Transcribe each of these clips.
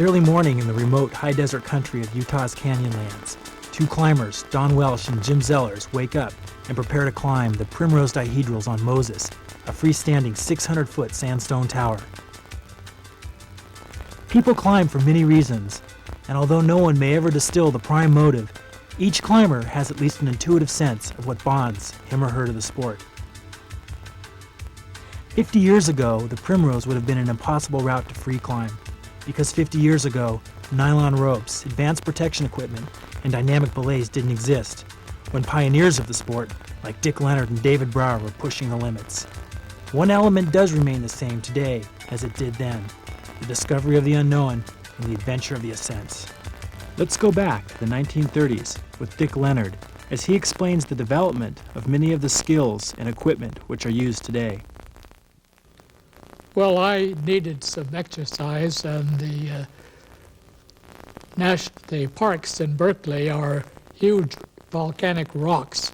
It's early morning in the remote high desert country of Utah's Canyonlands. Two climbers, Don Welsh and Jim Zellers, wake up and prepare to climb the Primrose Dihedrals on Moses, a freestanding 600-foot sandstone tower. People climb for many reasons, and although no one may ever distill the prime motive, each climber has at least an intuitive sense of what bonds him or her to the sport. 50 years ago, the Primrose would have been an impossible route to free climb, because 50 years ago, nylon ropes, advanced protection equipment, and dynamic belays didn't exist, when pioneers of the sport, like Dick Leonard and David Brower, were pushing the limits. One element does remain the same today as it did then: the discovery of the unknown and the adventure of the ascents. Let's go back to the 1930s with Dick Leonard as he explains the development of many of the skills and equipment which are used today. Well, I needed some exercise, and the parks in Berkeley are huge volcanic rocks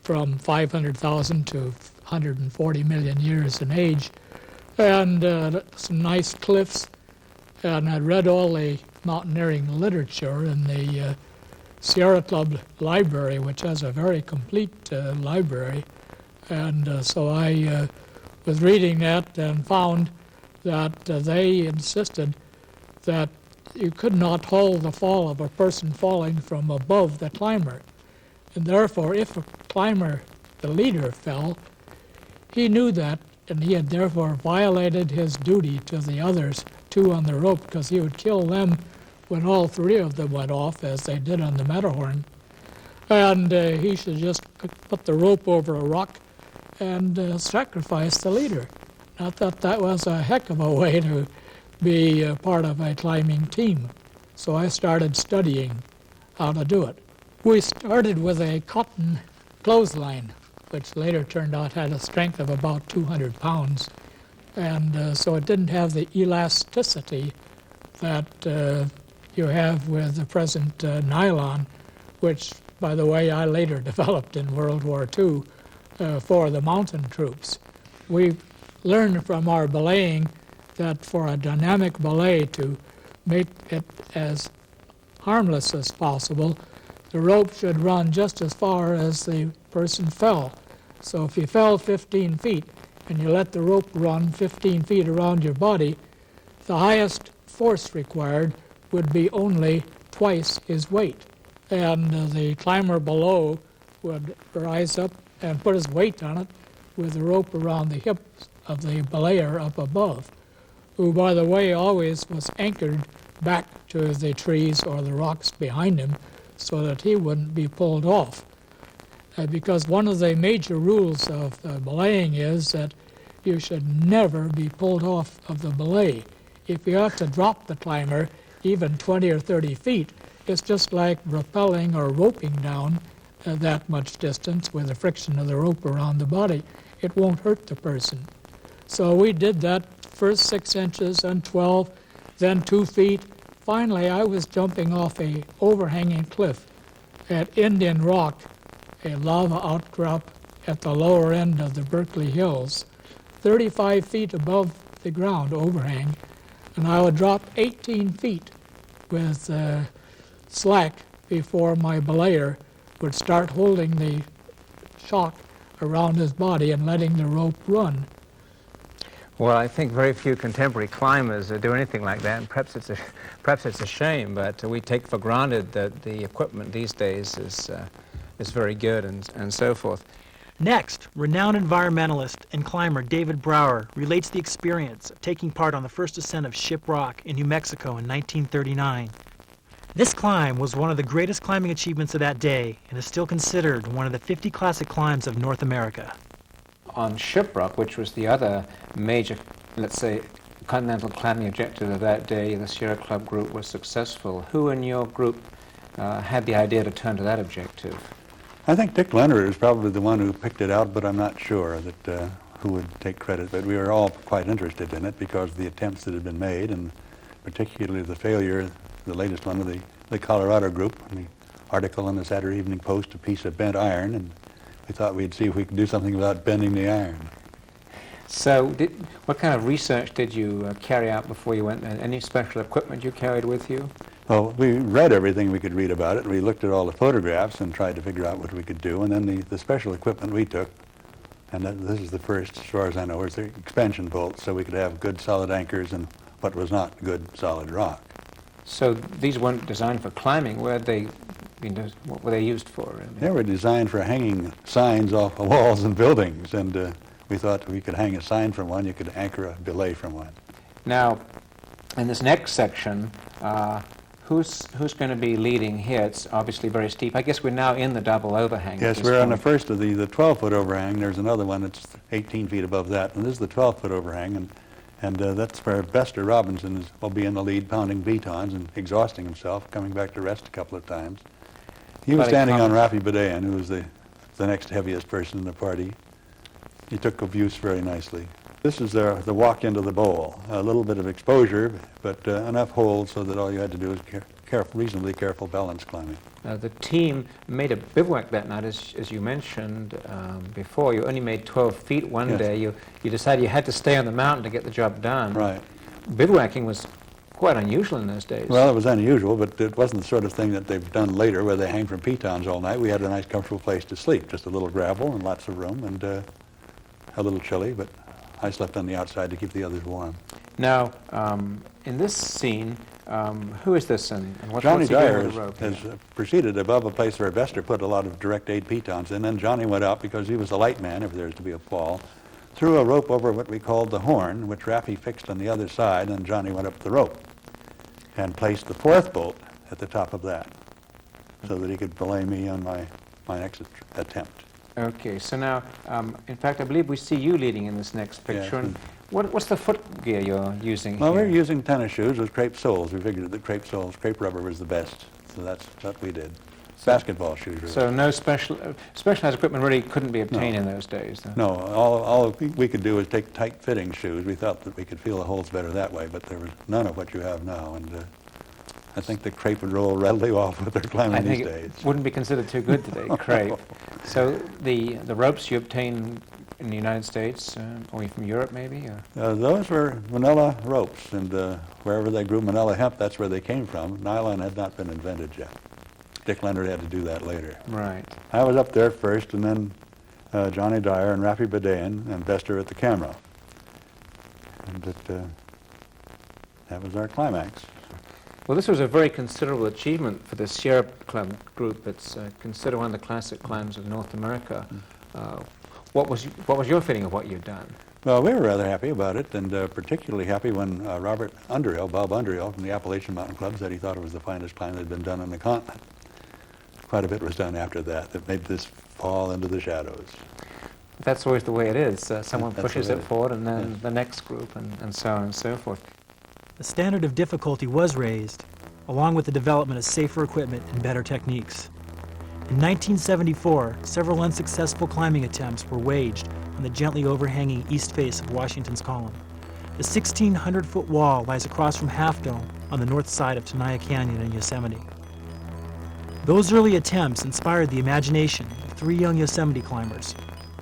from 500,000 to 140 million years in age, and some nice cliffs. And I read all the mountaineering literature in the Sierra Club library, which has a very complete library. And so I was reading that and found that they insisted that you could not hold the fall of a person falling from above the climber. And therefore, if a climber, the leader, fell, he knew that, and he had therefore violated his duty to the others two on the rope, because he would kill them when all three of them went off, as they did on the Matterhorn. And he should just put the rope over a rock and sacrifice the leader. I thought that was a heck of a way to be part of a climbing team. So I started studying how to do it. We started with a cotton clothesline, which later turned out had a strength of about 200 pounds. And so it didn't have the elasticity that you have with the present nylon, which, by the way, I later developed in World War II for the mountain troops. We learned from our belaying that for a dynamic belay to make it as harmless as possible, the rope should run just as far as the person fell. So if you fell 15 feet and you let the rope run 15 feet around your body, the highest force required would be only twice his weight. And the climber below would rise up and put his weight on it with the rope around the hips of the belayer up above, who, by the way, always was anchored back to the trees or the rocks behind him so that he wouldn't be pulled off. Because one of the major rules of belaying is that you should never be pulled off of the belay. If you have to drop the climber even 20 or 30 feet, it's just like rappelling or roping down that much distance with the friction of the rope around the body. It won't hurt the person. So we did that first 6 inches, and 12, then 2 feet. Finally, I was jumping off a overhanging cliff at Indian Rock, a lava outcrop at the lower end of the Berkeley Hills, 35 feet above the ground overhang, and I would drop 18 feet with slack before my belayer would start holding the shock around his body and letting the rope run. Well, I think very few contemporary climbers do anything like that, and perhaps it's a shame, but we take for granted that the equipment these days is very good and so forth. Next, renowned environmentalist and climber David Brower relates the experience of taking part on the first ascent of Ship Rock in New Mexico in 1939. This climb was one of the greatest climbing achievements of that day and is still considered one of the 50 classic climbs of North America. On Ship Rock, which was the other major, let's say, continental climbing objective of that day, the Sierra Club group was successful. Who in your group had the idea to turn to that objective? I think Dick Leonard is probably the one who picked it out, but I'm not sure that who would take credit. But we were all quite interested in it because of the attempts that had been made, and particularly the failure, the latest one of the Colorado group, and the article in the Saturday Evening Post, a piece of bent iron, and we thought we'd see if we could do something about bending the iron. So what kind of research did you carry out before you went there? Any special equipment you carried with you? Well, we read everything we could read about it. We looked at all the photographs and tried to figure out what we could do. And then the special equipment we took, and this is the first, as far as I know, was the expansion bolts, so we could have good solid anchors and what was not good solid rock. So these weren't designed for climbing. What were they used for? They were designed for hanging signs off of walls and buildings, and we thought we could hang a sign from one, you could anchor a belay from one. Now, in this next section, who's going to be leading here? It's obviously very steep. I guess we're now in the double overhang. Yes, we're on the first of the 12-foot overhang. There's another one that's 18 feet above that, and this is the 12-foot overhang, and that's where Bester Robinson will be in the lead, pounding batons and exhausting himself, coming back to rest a couple of times. He was standing on Rafi Badayan, who was the next heaviest person in the party. He took abuse very nicely. This is the walk into the bowl. A little bit of exposure, but enough hold so that all you had to do was reasonably careful balance climbing. The team made a bivouac that night, as you mentioned before. You only made 12 feet one Yes. day. You decided you had to stay on the mountain to get the job done. Right. Bivouacking was quite unusual in those days. Well, it was unusual, but it wasn't the sort of thing that they've done later where they hang from pitons all night. We had a nice, comfortable place to sleep, just a little gravel and lots of room, and a little chilly, but I slept on the outside to keep the others warm. Now, in this scene, who is this and what's Johnny he doing Dyer with the rope? has proceeded above a place where Bester put a lot of direct aid pitons, and then Johnny went out, because he was a light man, if there was to be a fall, threw a rope over what we called the horn, which Rafi fixed on the other side, and Johnny went up the rope and placed the fourth bolt at the top of that so that he could belay me on my next attempt. Okay, so now, in fact, I believe we see you leading in this next picture. Yes. And what's the foot gear you're using Well, here? we were using tennis shoes with crepe soles. We figured that crepe rubber was the best, so that's what we did. Basketball shoes, really. So no specialized equipment really couldn't be obtained in those days, though? No, all we could do was take tight-fitting shoes. We thought that we could feel the holes better that way, but there was none of what you have now, and I think the crepe would roll readily off with their climbing I these think days. it wouldn't be considered too good today, crepe. So the ropes you obtained in the United States, or from Europe maybe? Or? Those were manila ropes, and wherever they grew manila hemp, that's where they came from. Nylon had not been invented yet. Dick Leonard had to do that later. Right. I was up there first, and then Johnny Dyer and Rafi Badayan and Bester at the camera. And that was our climax. Well, this was a very considerable achievement for the Sierra Club group. It's considered one of the classic climbs of North America. What was your feeling of what you'd done? Well, we were rather happy about it, and particularly happy when Bob Underhill from the Appalachian Mountain Club said he thought it was the finest climb that had been done on the continent. Quite a bit was done after that made this fall into the shadows. That's always the way it is. Someone That's pushes the way it it is. forward, and then Yes. the next group, and so on and so forth. The standard of difficulty was raised, along with the development of safer equipment and better techniques. In 1974, several unsuccessful climbing attempts were waged on the gently overhanging east face of Washington's Column. The 1,600-foot wall lies across from Half Dome on the north side of Tenaya Canyon in Yosemite. Those early attempts inspired the imagination of three young Yosemite climbers.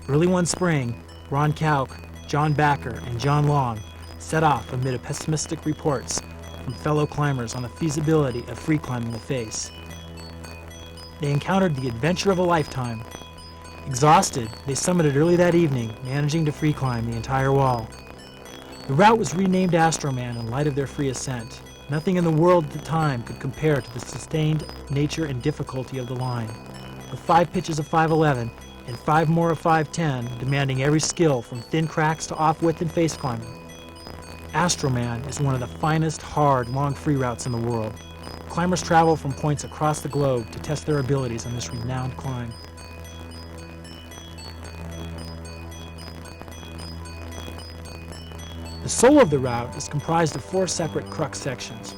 Early one spring, Ron Kauk, John Backer, and John Long set off amid pessimistic reports from fellow climbers on the feasibility of free climbing the face. They encountered the adventure of a lifetime. Exhausted, they summited early that evening, managing to free climb the entire wall. The route was renamed Astroman in light of their free ascent. Nothing in the world at the time could compare to the sustained nature and difficulty of the line. With 5 pitches of 511 and 5 more of 510, demanding every skill from thin cracks to off-width and face climbing. Astroman is one of the finest, hard, long free routes in the world. Climbers travel from points across the globe to test their abilities on this renowned climb. The soul of the route is comprised of 4 separate crux sections.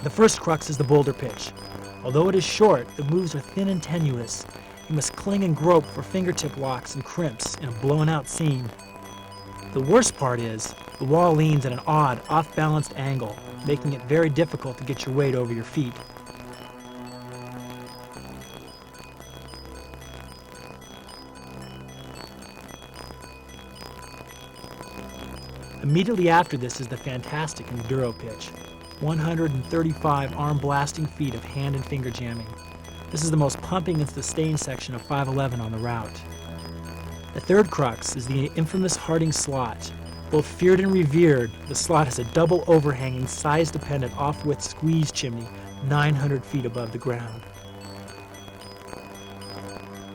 The first crux is the boulder pitch. Although it is short, the moves are thin and tenuous. You must cling and grope for fingertip locks and crimps in a blown-out seam. The worst part is, the wall leans at an odd, off-balanced angle, making it very difficult to get your weight over your feet. Immediately after this is the fantastic enduro pitch, 135 arm-blasting feet of hand and finger jamming. This is the most pumping and sustained section of 511 on the route. The third crux is the infamous Harding slot. Both feared and revered, the slot has a double overhanging, size-dependent off-width squeeze chimney 900 feet above the ground.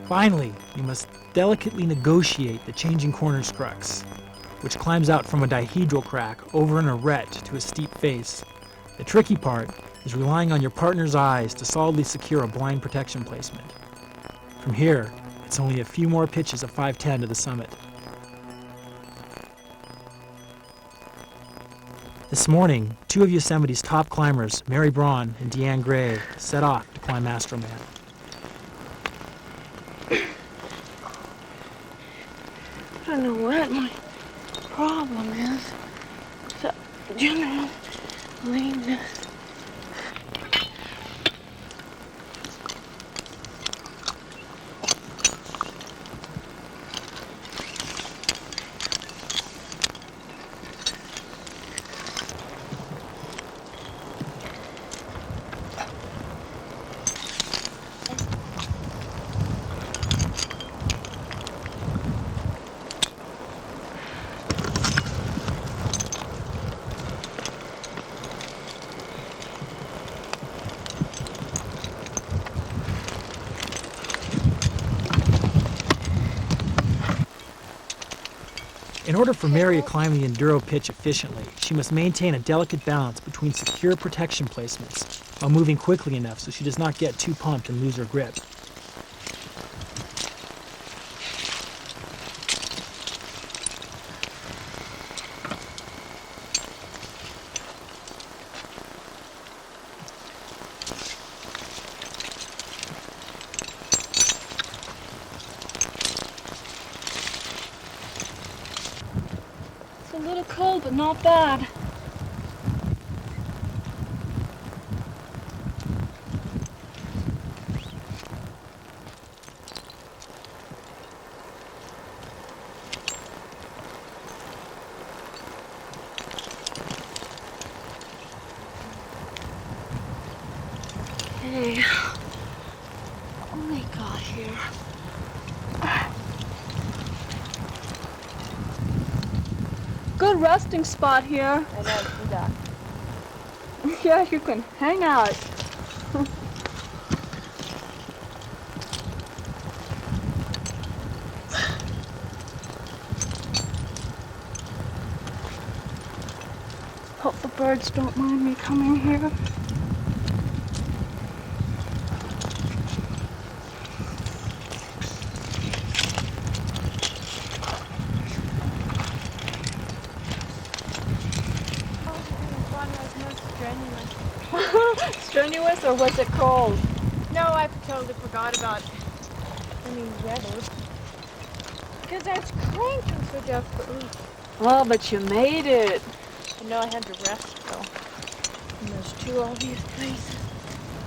Finally, you must delicately negotiate the changing corners crux, which climbs out from a dihedral crack over an arête to a steep face. The tricky part is relying on your partner's eyes to solidly secure a blind protection placement. From here, it's only a few more pitches of 510 to the summit. This morning, two of Yosemite's top climbers, Mary Braun and Deanne Gray, set off to climb Astroman. I don't know what my problem is. So, general lameness. In order for Mary to climb the enduro pitch efficiently, she must maintain a delicate balance between secure protection placements while moving quickly enough so she does not get too pumped and lose her grip. It's a little cold, but not bad. Okay. What do we got here? Good resting spot here. I know, see that. Yeah, you can hang out. Hope the birds don't mind me coming here. Strenuous, or was it cold? No, I totally forgot about any weather. Because I was cranking so desperately. Oh, but you made it. I know I had to rest though. And there's two obvious places.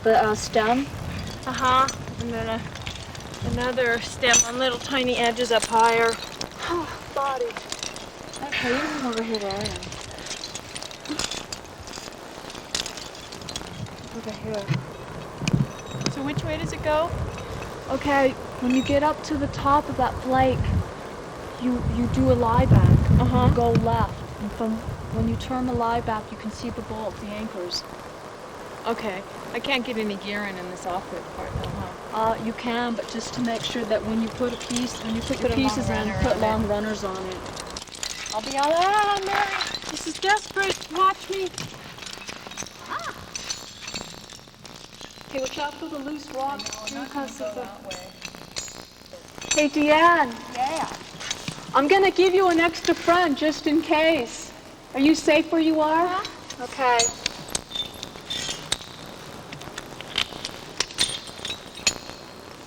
The stem? Uh-huh. And then another stem on little tiny edges up higher. Body. Okay, you come over here there. Over here. So which way does it go? Okay, when you get up to the top of that flake, you do a lie back. Uh-huh. You go left, and from when you turn the lie back, you can see the bolt, the anchors. Okay. I can't get any gear in this awkward part though, huh? You can, but just to make sure that when you put your Put pieces a long in, runner put on long runners on it. I'll be all right, Mary. This is desperate. Watch me. Okay, watch out for the loose rocks because of the... Hey, Deanne. Yeah. I'm gonna give you an extra friend just in case. Are you safe where you are? Okay.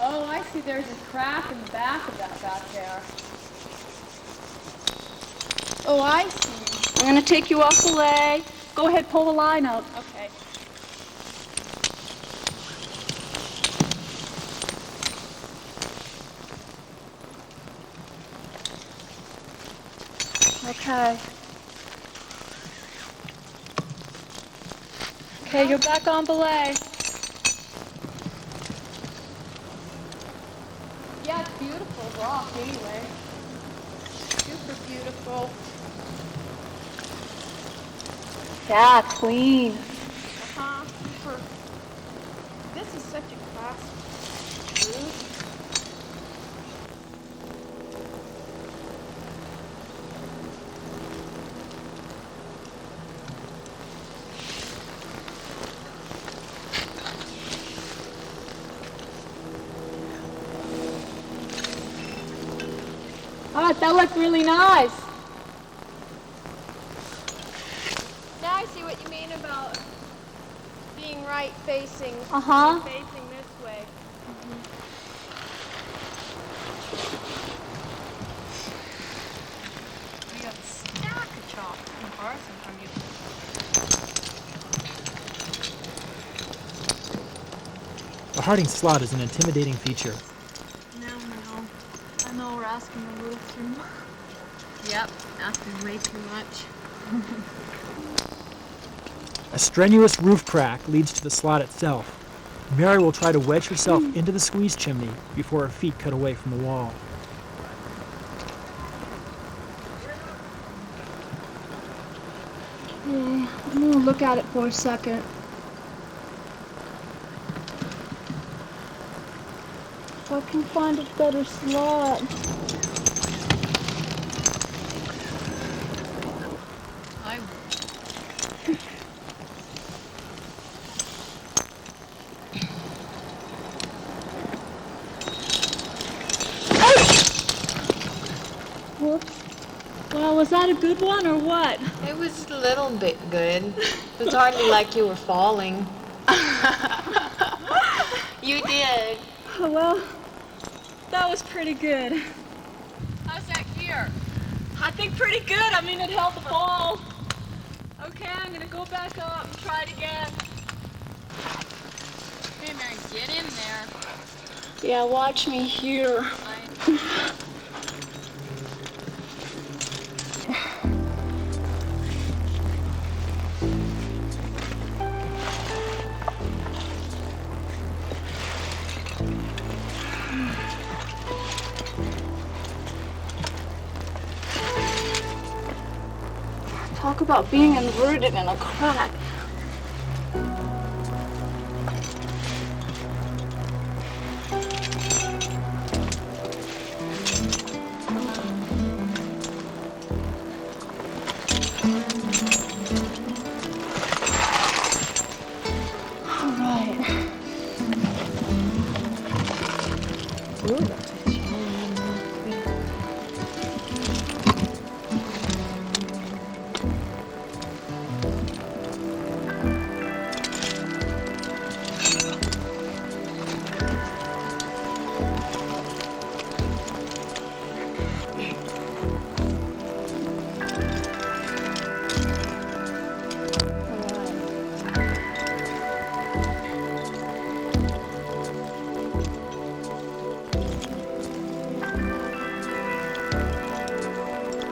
Oh, I see there's a crack in the back of that back there. Oh, I see. I'm gonna take you off the lay. Go ahead, pull the line up. Okay. Okay. Okay, you're back on belay. Yeah, it's beautiful rock anyway. Super beautiful. Yeah, clean. Uh-huh. Super. This is such a class roof. Oh, that looked really nice. Now I see what you mean about being right facing. Uh-huh. Facing this way. We got a stack of chalk and Carson from you. The Harding slot is an intimidating feature. No. I know we're asking a little too much. Yep, asking way too much. A strenuous roof crack leads to the slot itself. Mary will try to wedge herself into the squeeze chimney before her feet cut away from the wall. Okay, I'm gonna look at it for a second. If I can find a better slot. I Whoops. Well, was that a good one or what? It was a little bit good. It was hardly like you were falling. You did. Well, that was pretty good. How's that here? I think pretty good. I mean, it held the fall. Okay, I'm gonna go back up and try it again. Hey, Mary, get in there. Yeah, watch me here. Talk about being inverted in a crack. All right.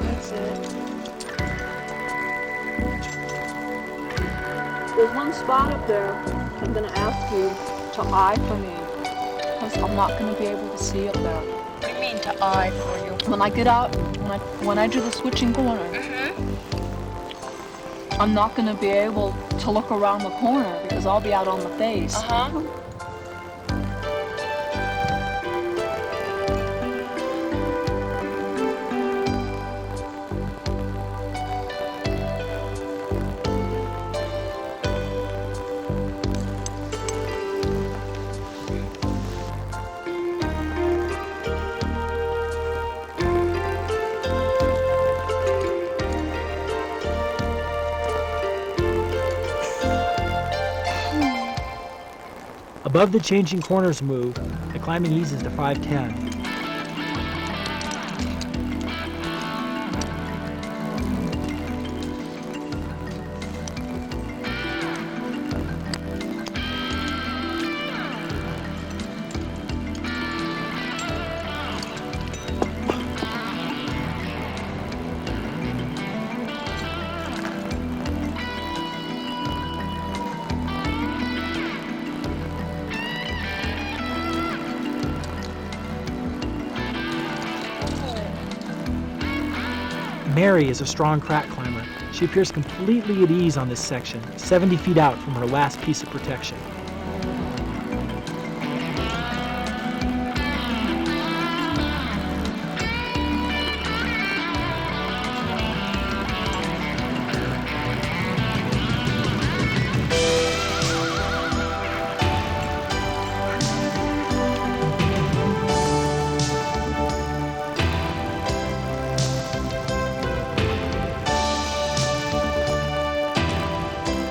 That's it. There's one spot up there I'm gonna ask you to eye for me, because I'm not gonna be able to see up there. What do you mean to eye for you? When I get out, when I do the switching corner, I'm not gonna be able to look around the corner because I'll be out on the face. Uh-huh. Above the changing corners move, the climbing eases to 510. Mary is a strong crack climber. She appears completely at ease on this section, 70 feet out from her last piece of protection.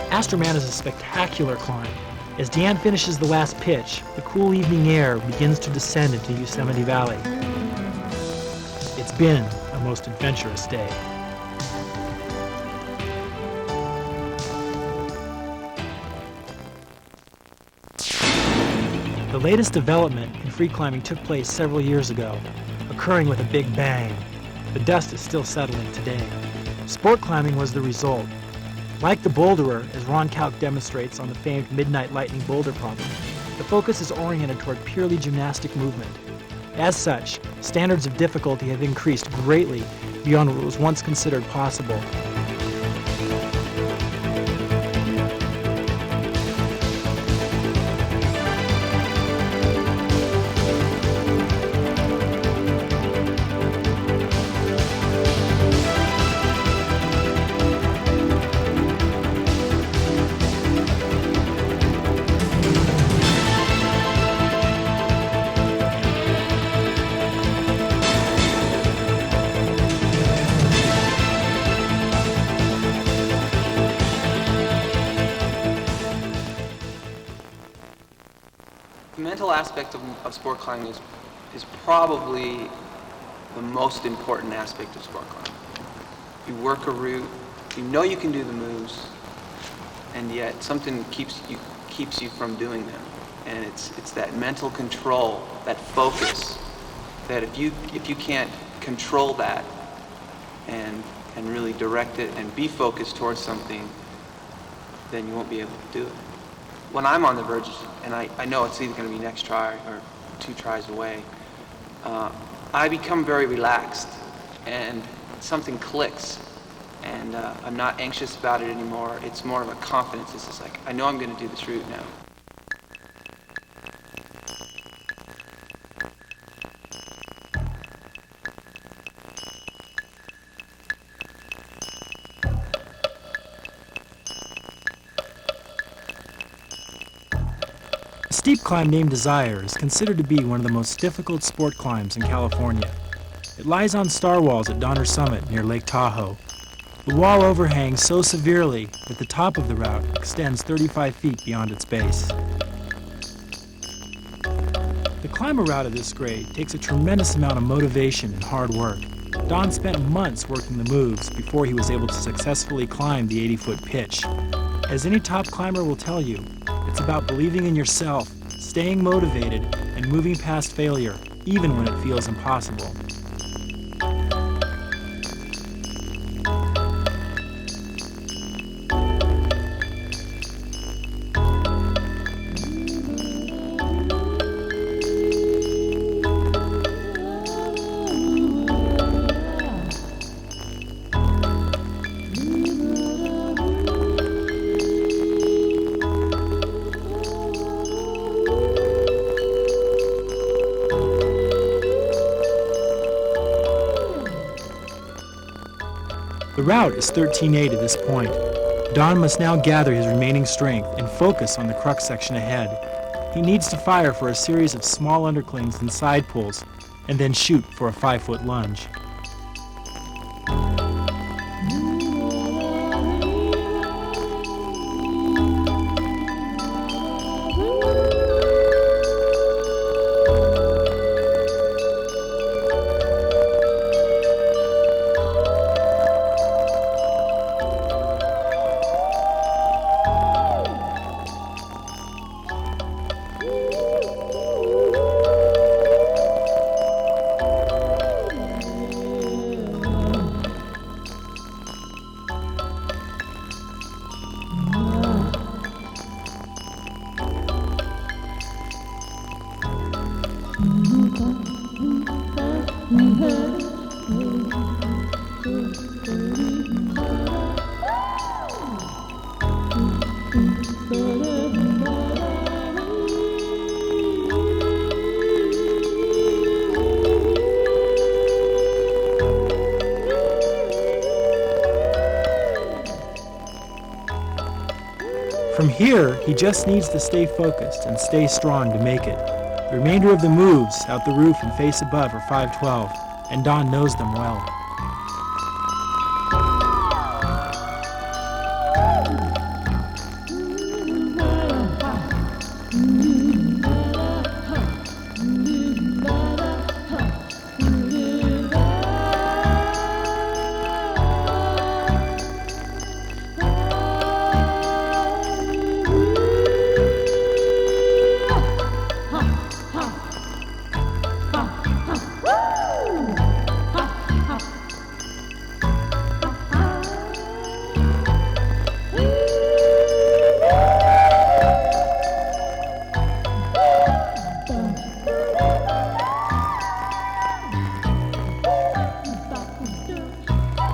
Astroman is a spectacular climb. As Dan finishes the last pitch, the cool evening air begins to descend into Yosemite Valley. It's been a most adventurous day. The latest development in free climbing took place several years ago, occurring with a big bang. The dust is still settling today. Sport climbing was the result. Like the boulderer, as Ron Kalk demonstrates on the famed Midnight Lightning boulder problem, the focus is oriented toward purely gymnastic movement. As such, standards of difficulty have increased greatly beyond what was once considered possible. The mental aspect of sport climbing is probably the most important aspect of sport climbing. You work a route, you know you can do the moves, and yet something keeps you from doing them. And it's that mental control, that focus, that if you can't control that and really direct it and be focused towards something, then you won't be able to do it. When I'm on the verge, and I know it's either going to be next try or 2 tries away, I become very relaxed and something clicks, and I'm not anxious about it anymore. It's more of a confidence. It's just like, I know I'm going to do this route now. A steep climb named Desire is considered to be one of the most difficult sport climbs in California. It lies on star walls at Donner Summit near Lake Tahoe. The wall overhangs so severely that the top of the route extends 35 feet beyond its base. To climb a route of this grade takes a tremendous amount of motivation and hard work. Don spent months working the moves before he was able to successfully climb the 80-foot pitch. As any top climber will tell you, it's about believing in yourself, staying motivated, and moving past failure, even when it feels impossible. The route is 13A to this point. Don must now gather his remaining strength and focus on the crux section ahead. He needs to fire for a series of small underclings and side pulls, and then shoot for a 5-foot lunge. Here, he just needs to stay focused and stay strong to make it. The remainder of the moves, out the roof and face above, are 512, and Don knows them well.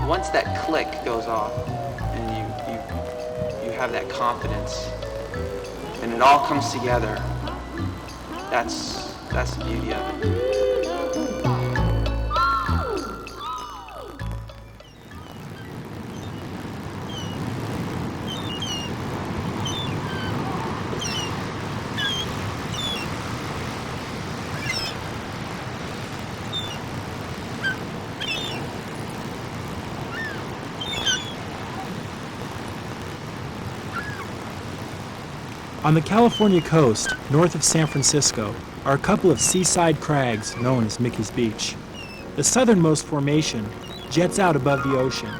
Once that click goes off and you have that confidence and it all comes together, that's the beauty of it. On the California coast, north of San Francisco, are a couple of seaside crags known as Mickey's Beach. The southernmost formation jets out above the ocean.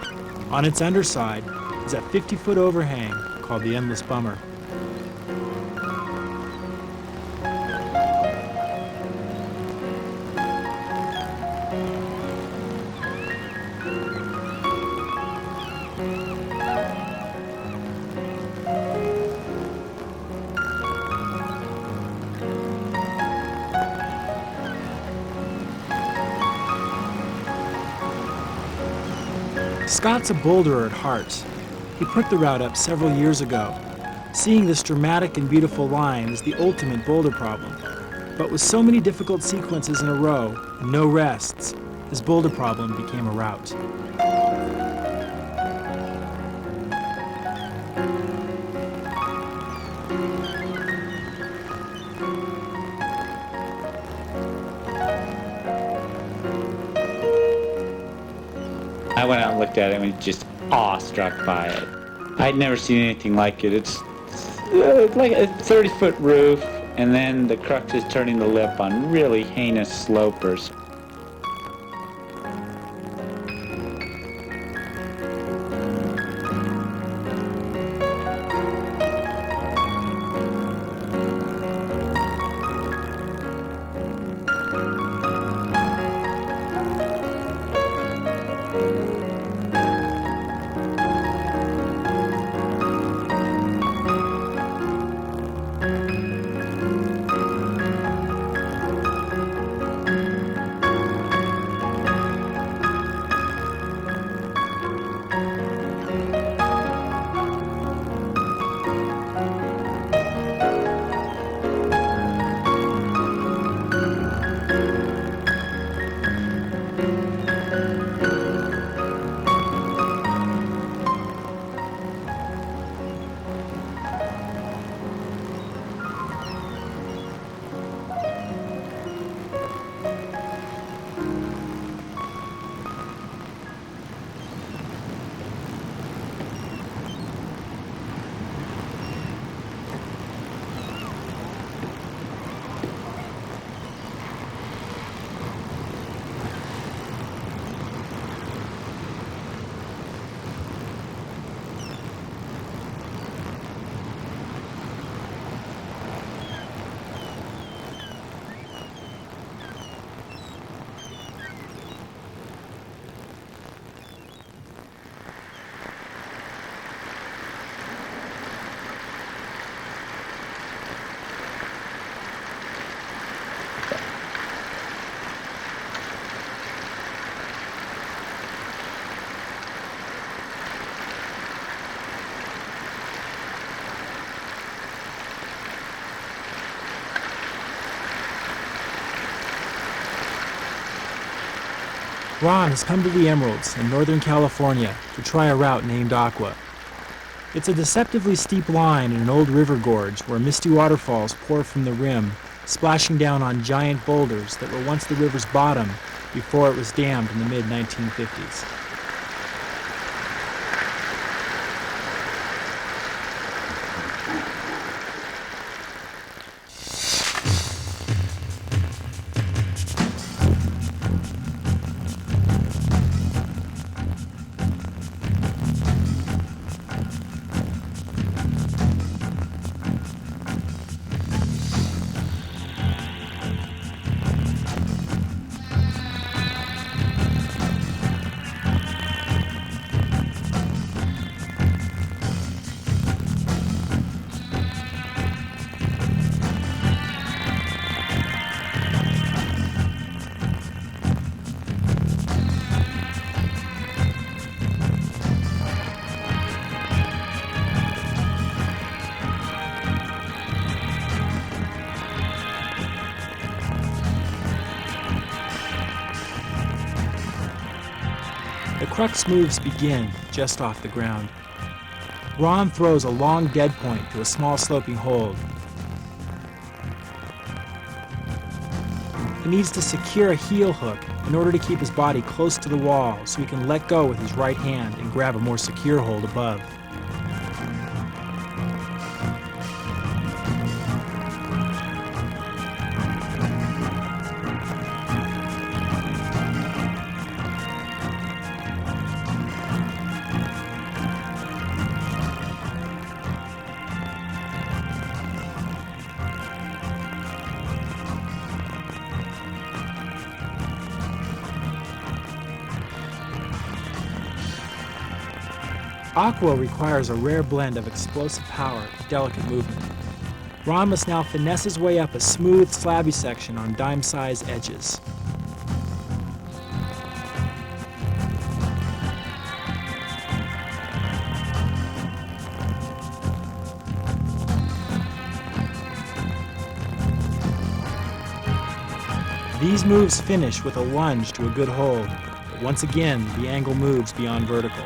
On its underside is a 50-foot overhang called the Endless Bummer. Scott's a boulderer at heart. He put the route up several years ago. Seeing this dramatic and beautiful line is the ultimate boulder problem. But with so many difficult sequences in a row and no rests, his boulder problem became a route. I went out and looked at it and was just awestruck by it. I'd never seen anything like it. It's like a 30-foot roof, and then the crux is turning the lip on really heinous slopers. Ron has come to the Emeralds in Northern California to try a route named Aqua. It's a deceptively steep line in an old river gorge where misty waterfalls pour from the rim, splashing down on giant boulders that were once the river's bottom before it was dammed in the mid-1950s. The crux moves begin just off the ground. Ron throws a long dead point to a small sloping hold. He needs to secure a heel hook in order to keep his body close to the wall so he can let go with his right hand and grab a more secure hold above. Aqua requires a rare blend of explosive power and delicate movement. Ron must now finesse his way up a smooth, slabby section on dime-sized edges. These moves finish with a lunge to a good hold, but once again, the angle moves beyond vertical.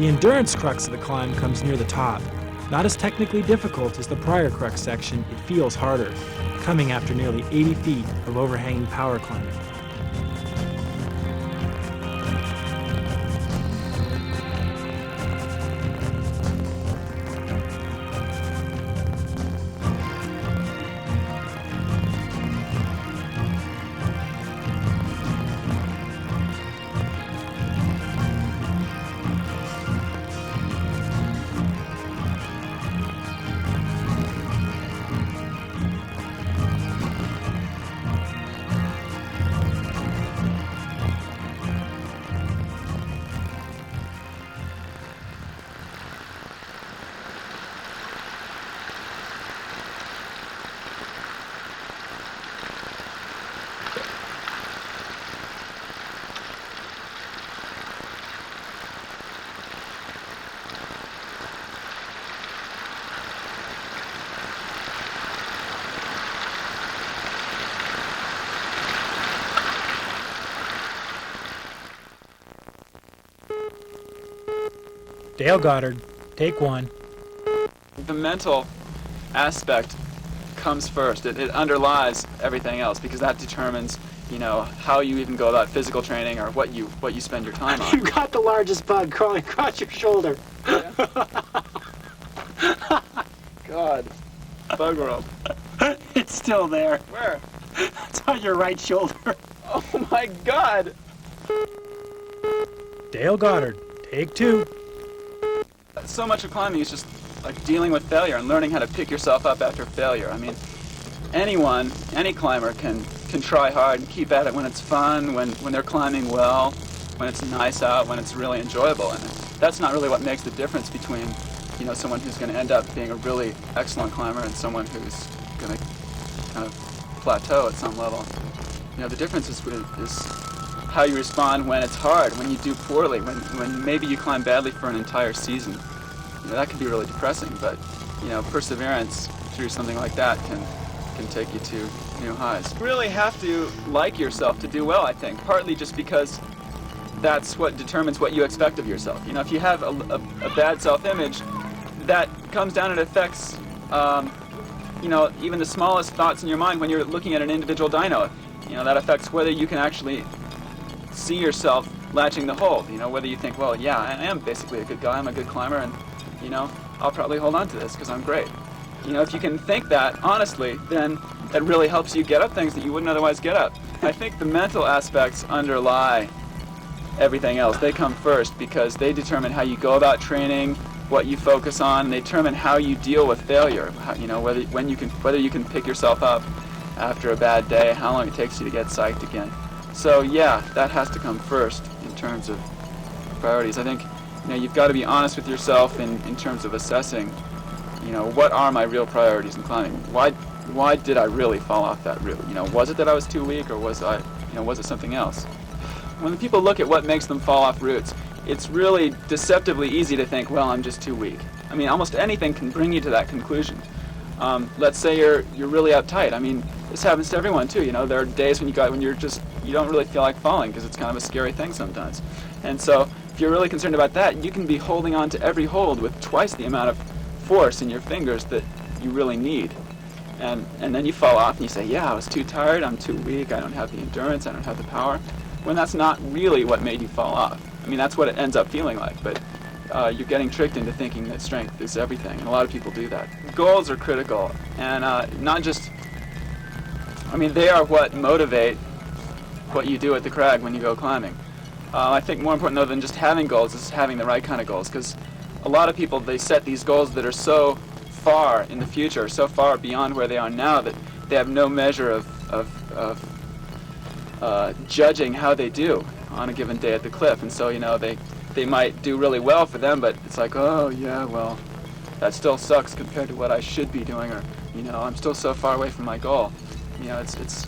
The endurance crux of the climb comes near the top. Not as technically difficult as the prior crux section, it feels harder, coming after nearly 80 feet of overhanging power climbing. Dale Goddard, take one. The mental aspect comes first. It underlies everything else because that determines, how you even go about physical training or what you spend your time on. You've got the largest bug crawling across your shoulder. Yeah. God, bug world. It's still there. Where? It's on your right shoulder. Oh my God! Dale Goddard, take two. So much of climbing is just like dealing with failure and learning how to pick yourself up after failure. I mean, any climber can try hard and keep at it when it's fun, when they're climbing well, when it's nice out, when it's really enjoyable. And that's not really what makes the difference between, someone who's going to end up being a really excellent climber and someone who's going to kind of plateau at some level. The difference is how you respond when it's hard, when you do poorly, when maybe you climb badly for an entire season. That can be really depressing, but perseverance through something like that can take you to new highs. You really have to like yourself to do well, I think, partly just because that's what determines what you expect of yourself. If you have a bad self-image, that comes down and affects even the smallest thoughts in your mind when you're looking at an individual dyno. That affects whether you can actually see yourself latching the hold. Whether you think, well, yeah, I am basically a good guy, I'm a good climber, and I'll probably hold on to this because I'm great. If you can think that honestly, then that really helps you get up things that you wouldn't otherwise get up. I think the mental aspects underlie everything else. They come first because they determine how you go about training, what you focus on, and they determine how you deal with failure. Whether you can pick yourself up after a bad day, how long it takes you to get psyched again. So yeah, that has to come first in terms of priorities. I think you've got to be honest with yourself in terms of assessing, what are my real priorities in climbing? Why did I really fall off that route? Was it that I was too weak, or was it something else? When people look at what makes them fall off routes, it's really deceptively easy to think, well, I'm just too weak. I mean, almost anything can bring you to that conclusion. Let's say you're really uptight. I mean, this happens to everyone too. There are days when you don't really feel like falling because it's kind of a scary thing sometimes. And so, if you're really concerned about that, you can be holding on to every hold with twice the amount of force in your fingers that you really need. And then you fall off and you say, yeah, I was too tired, I'm too weak, I don't have the endurance, I don't have the power, when that's not really what made you fall off. I mean, that's what it ends up feeling like, but you're getting tricked into thinking that strength is everything, and a lot of people do that. Goals are critical, and they are what motivate what you do at the crag when you go climbing. I think more important, though, than just having goals is having the right kind of goals, because a lot of people, they set these goals that are so far in the future, so far beyond where they are now, that they have no measure of judging how they do on a given day at the cliff. And so, they might do really well for them, but it's like, oh, yeah, well, that still sucks compared to what I should be doing, or, I'm still so far away from my goal. It's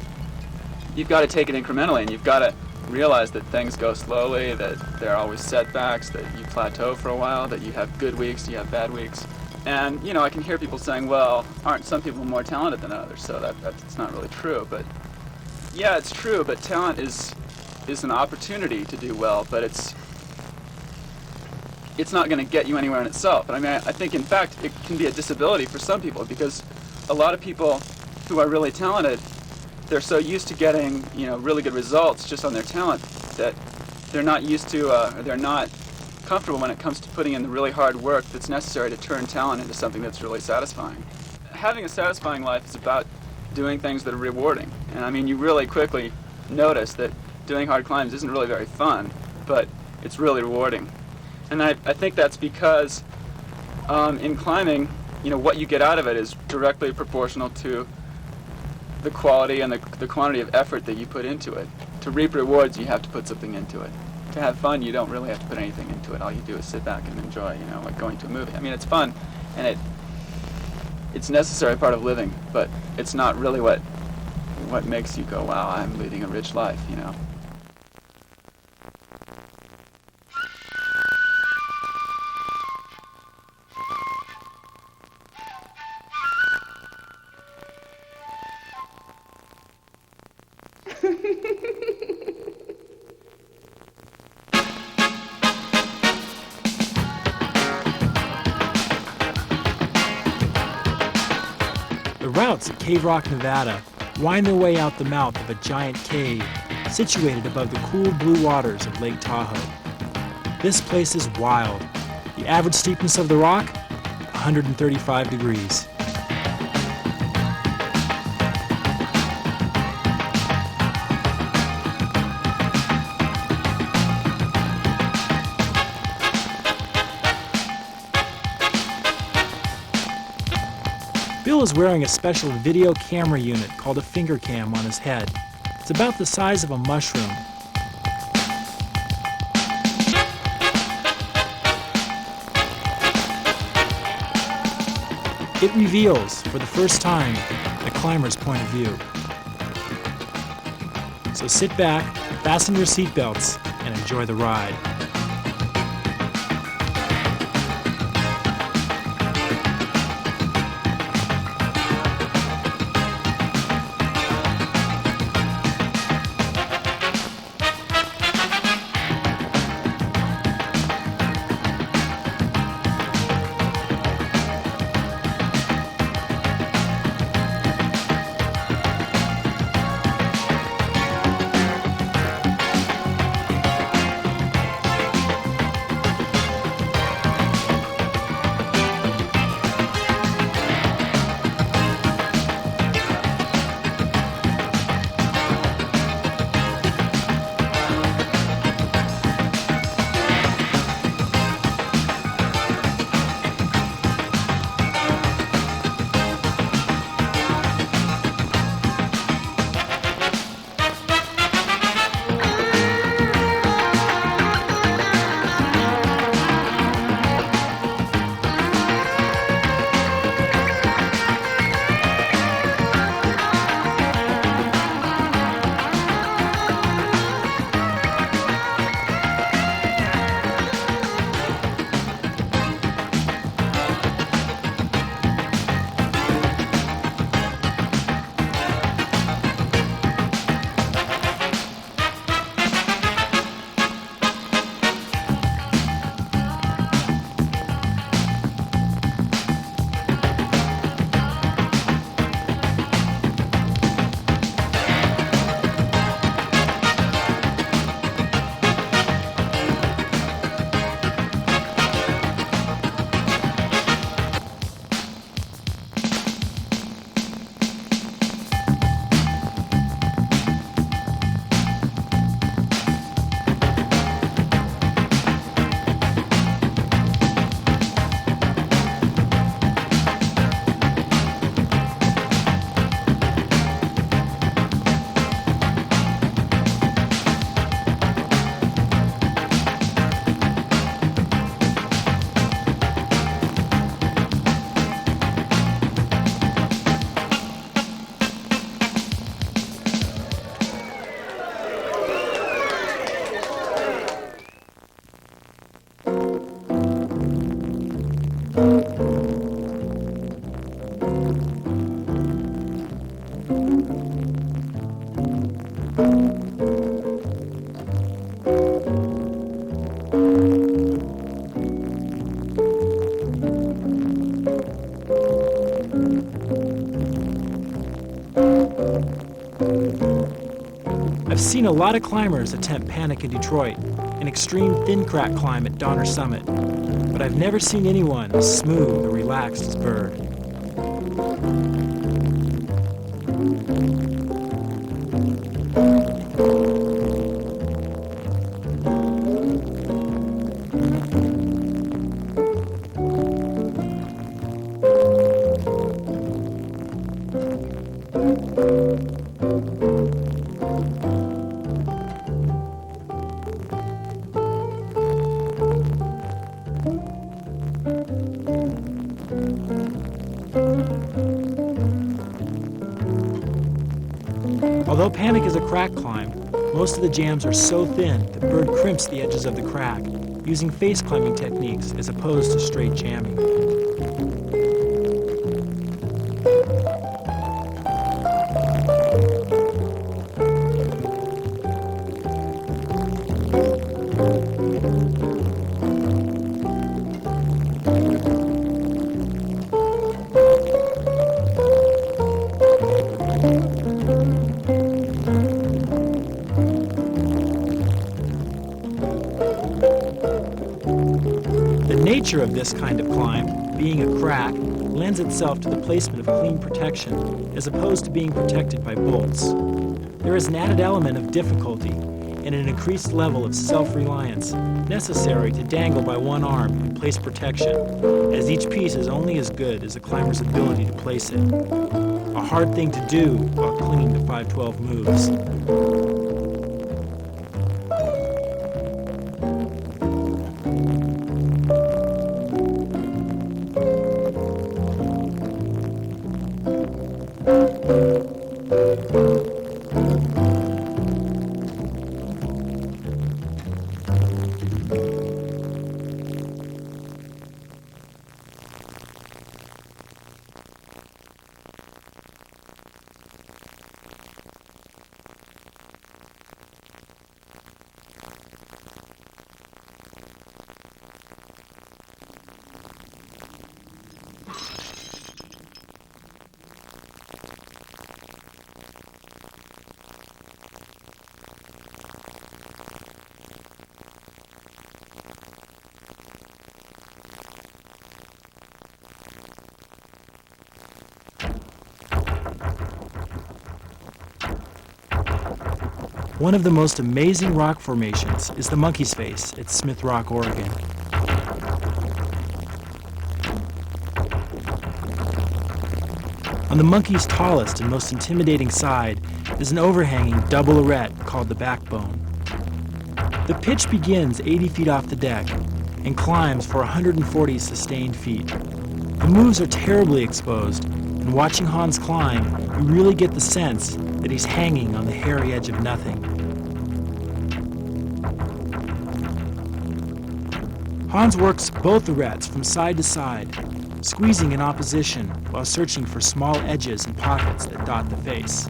you've got to take it incrementally, and you've got to realize that things go slowly, that there are always setbacks, that you plateau for a while, that you have good weeks, you have bad weeks. And, I can hear people saying, well, aren't some people more talented than others? So that's not really true. But, yeah, it's true, but talent is an opportunity to do well, but it's not going to get you anywhere in itself. And I think, in fact, it can be a disability for some people, because a lot of people who are really talented, they're so used to getting, really good results just on their talent that they're not used to, they're not comfortable when it comes to putting in the really hard work that's necessary to turn talent into something that's really satisfying. Having a satisfying life is about doing things that are rewarding. And you really quickly notice that doing hard climbs isn't really very fun, but it's really rewarding. And I think that's because in climbing, what you get out of it is directly proportional to the quality and the quantity of effort that you put into it. To reap rewards, you have to put something into it. To have fun, you don't really have to put anything into it. All you do is sit back and enjoy, like going to a movie. It's fun, and it's a necessary part of living, but it's not really what makes you go, wow, I'm leading a rich life, scouts at Cave Rock, Nevada, wind their way out the mouth of a giant cave situated above the cool blue waters of Lake Tahoe. This place is wild. The average steepness of the rock, 135 degrees. Bill is wearing a special video camera unit called a finger cam on his head. It's about the size of a mushroom. It reveals, for the first time, the climber's point of view. So sit back, fasten your seatbelts, and enjoy the ride. I've seen a lot of climbers attempt Panic in Detroit, an extreme thin crack climb at Donner Summit, but I've never seen anyone as smooth or relaxed as Bird. Although Panic is a crack climb, most of the jams are so thin that Bird crimps the edges of the crack, using face climbing techniques as opposed to straight jamming. nature of this kind of climb, being a crack, lends itself to the placement of clean protection as opposed to being protected by bolts. There is an added element of difficulty and an increased level of self-reliance necessary to dangle by one arm and place protection, as each piece is only as good as the climber's ability to place it. A hard thing to do while clinging to 512 moves. One of the most amazing rock formations is the Monkey's Face at Smith Rock, Oregon. On the Monkey's tallest and most intimidating side is an overhanging double arête called the backbone. The pitch begins 80 feet off the deck and climbs for 140 sustained feet. The moves are terribly exposed, and watching Hans climb, you really get the sense that he's hanging on the hairy edge of nothing. Hans works both arêtes from side to side, squeezing in opposition while searching for small edges and pockets that dot the face.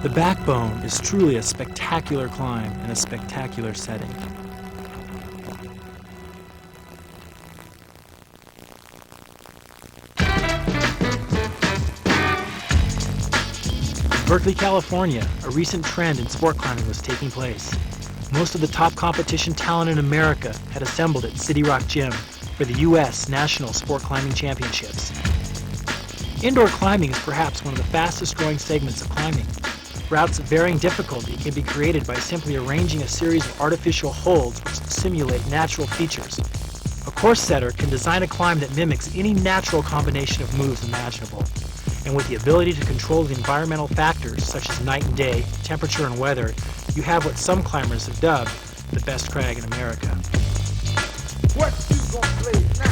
The backbone is truly a spectacular climb in a spectacular setting. In Berkeley, California, a recent trend in sport climbing was taking place. Most of the top competition talent in America had assembled at City Rock Gym for the U.S. National Sport Climbing Championships. Indoor climbing is perhaps one of the fastest growing segments of climbing. Routes of varying difficulty can be created by simply arranging a series of artificial holds which simulate natural features. A course setter can design a climb that mimics any natural combination of moves imaginable. And with the ability to control the environmental factors such as night and day, temperature and weather, you have what some climbers have dubbed the best crag in America. What you gonna play now?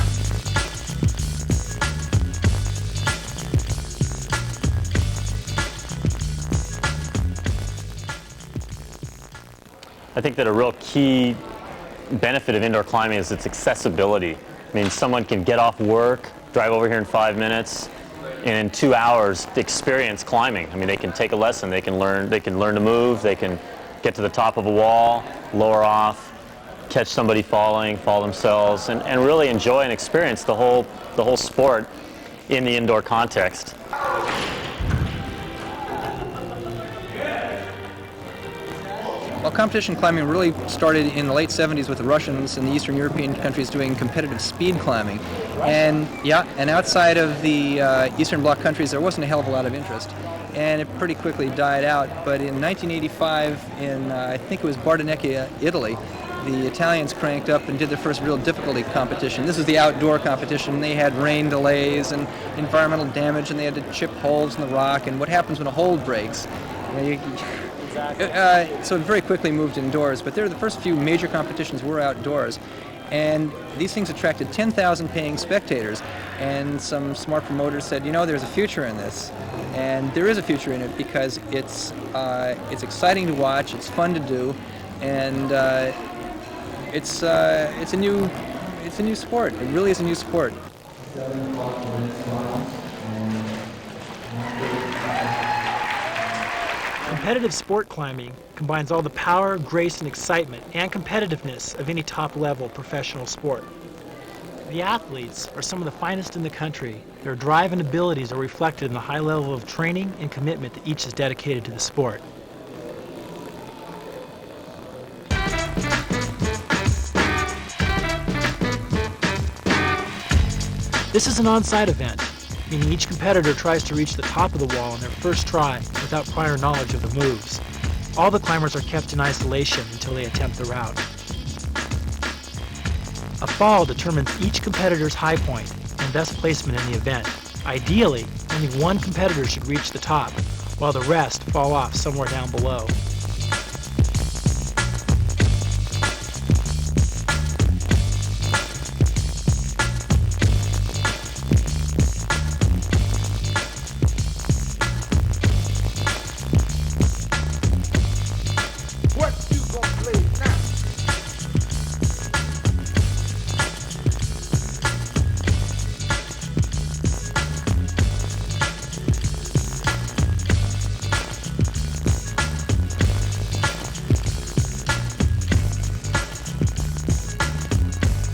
I think that a real key benefit of indoor climbing is its accessibility. I mean, someone can get off work, drive over here in 5 minutes, and in 2 hours experience climbing. I mean, they can take a lesson, they can learn to move, they can get to the top of a wall, lower off, catch somebody falling, fall themselves, and really enjoy and experience the whole sport in the indoor context. Well, competition climbing really started in the late 70s with the Russians and the Eastern European countries doing competitive speed climbing. And outside of the Eastern Bloc countries, there wasn't a hell of a lot of interest. And it pretty quickly died out. But in 1985, in I think it was Bardonecchia, Italy, the Italians cranked up and did their first real difficulty competition. This was the outdoor competition. They had rain delays and environmental damage, and they had to chip holes in the rock. And what happens when a hold breaks? So it very quickly moved indoors, but the first few major competitions were outdoors. And these things attracted 10,000 paying spectators, and some smart promoters said, you know, there's a future in this. And there is a future in it because it's exciting to watch, it's fun to do, and it's a new sport. It really is a new sport. Competitive sport climbing combines all the power, grace, and excitement and competitiveness of any top-level professional sport. The athletes are some of the finest in the country. Their drive and abilities are reflected in the high level of training and commitment that each is dedicated to the sport. This is an on-site event, meaning each competitor tries to reach the top of the wall on their first try without prior knowledge of the moves. All the climbers are kept in isolation until they attempt the route. A fall determines each competitor's high point and thus placement in the event. Ideally, only one competitor should reach the top, while the rest fall off somewhere down below.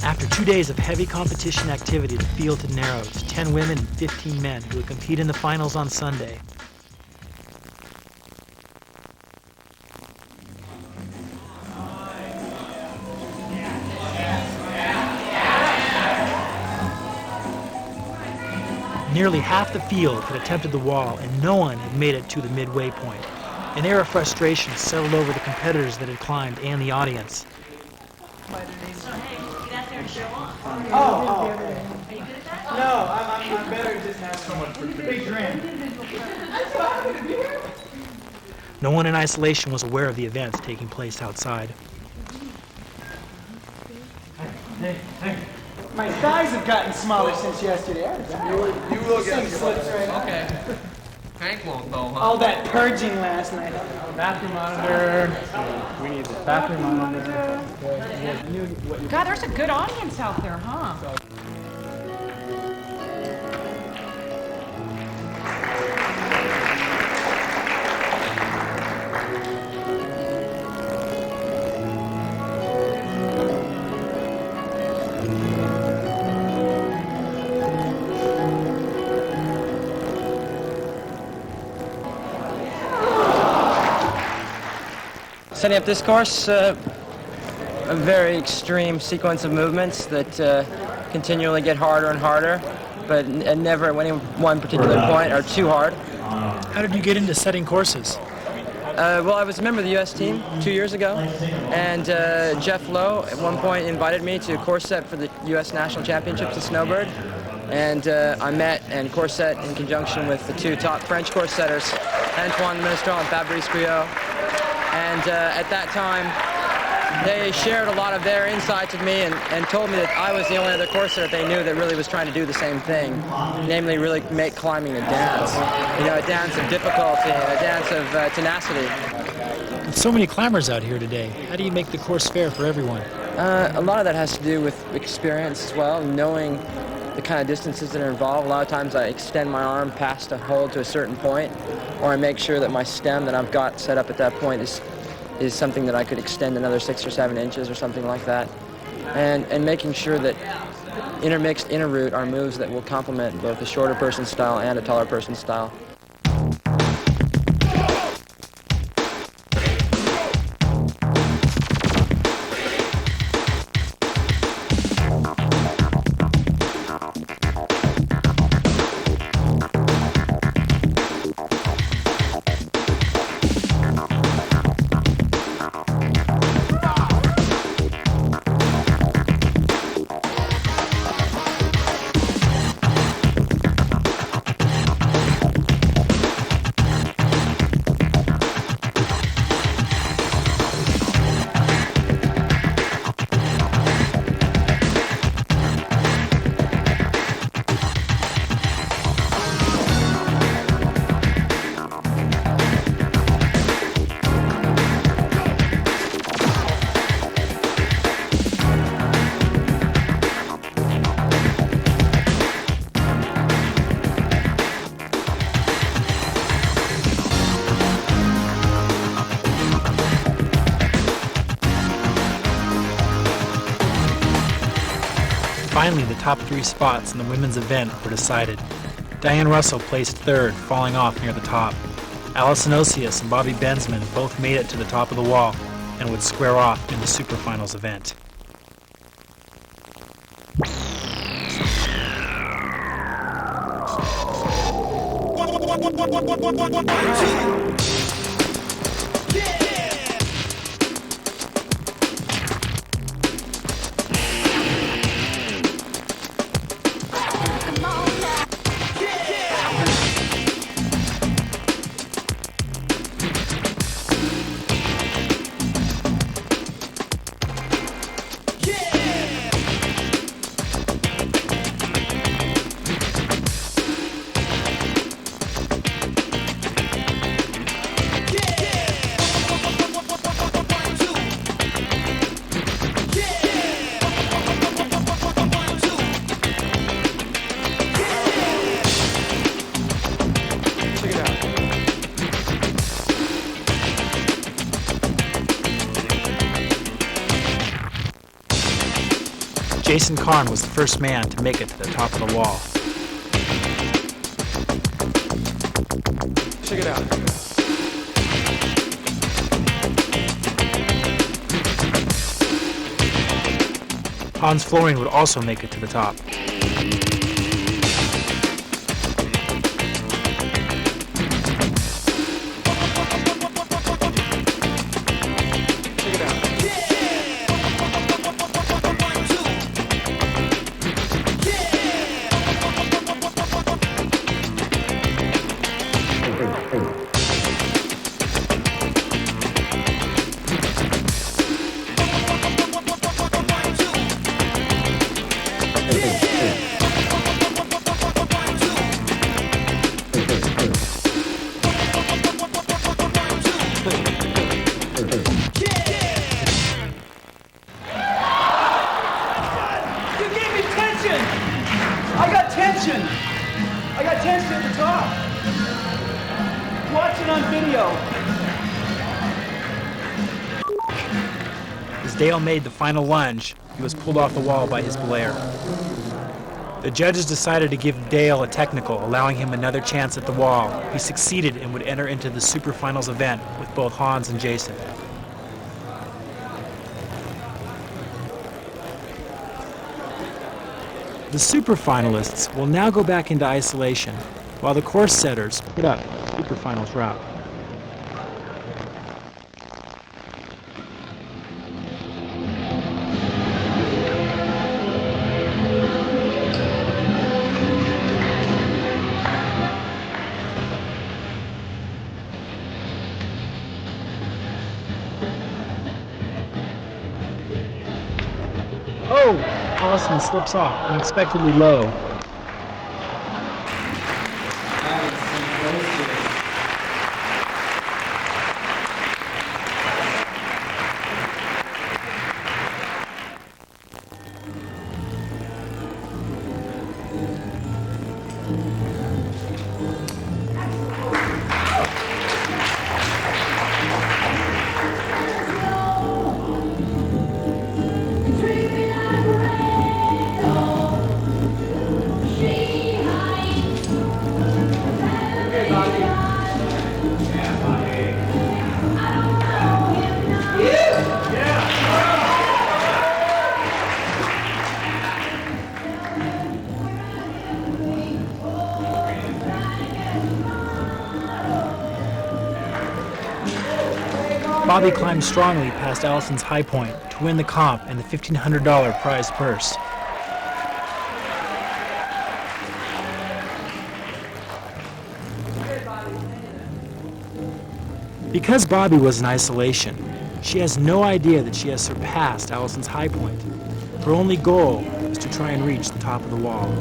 After 2 days of heavy competition activity, the field had narrowed to 10 women and 15 men who would compete in the finals on Sunday. Nearly half the field had attempted the wall, and no one had made it to the midway point. An air of frustration settled over the competitors that had climbed and the audience. Oh, okay. No, I'm better just have someone for big drink. No one in isolation was aware of the events taking place outside. Hey. My thighs have gotten smaller since yesterday. You will get slips right now. Okay. Hank won't though, huh? All that purging last night. Bathroom monitor. We need the bathroom monitor. God, there's a good audience out there, huh? Setting up this course, a very extreme sequence of movements that continually get harder and harder, but never at any one particular point are too hard. How did you get into setting courses? Well, I was a member of the U.S. team 2 years ago, and Jeff Lowe at one point invited me to course set for the U.S. National Championships in Snowbird, and I met and course set in conjunction with the two top French course setters, Antoine Ministron and Fabrice Guyot, and at that time they shared a lot of their insights with me and told me that I was the only other course setter they knew that really was trying to do the same thing, namely really make climbing a dance. You know, a dance of difficulty, a dance of tenacity. With so many climbers out here today, how do you make the course fair for everyone? A lot of that has to do with experience as well, knowing the kind of distances that are involved. A lot of times I extend my arm past a hold to a certain point, or I make sure that my stem that I've got set up at that point is something that I could extend another 6 or 7 inches or something like that. And making sure that intermixed inner route are moves that will complement both the shorter person's style and a taller person's style. Finally, the top 3 spots in the women's event were decided. Diane Russell placed 3rd, falling off near the top. Alison Osius and Bobby Bensman both made it to the top of the wall and would square off in the Superfinals event. Jason Karn was the first man to make it to the top of the wall. Check it out. Hans Florian would also make it to the top. I got tension at the top. Watch it on video. As Dale made the final lunge, he was pulled off the wall by his belayer. The judges decided to give Dale a technical, allowing him another chance at the wall. He succeeded and would enter into the Superfinals event with both Hans and Jason. The super finalists will now go back into isolation, while the course setters put up super finals route. Oh! Allison slips off, unexpectedly low. Bobby climbed strongly past Allison's high point to win the comp and the $1,500 prize purse. Because Bobby was in isolation, she has no idea that she has surpassed Allison's high point. Her only goal is to try and reach the top of the wall.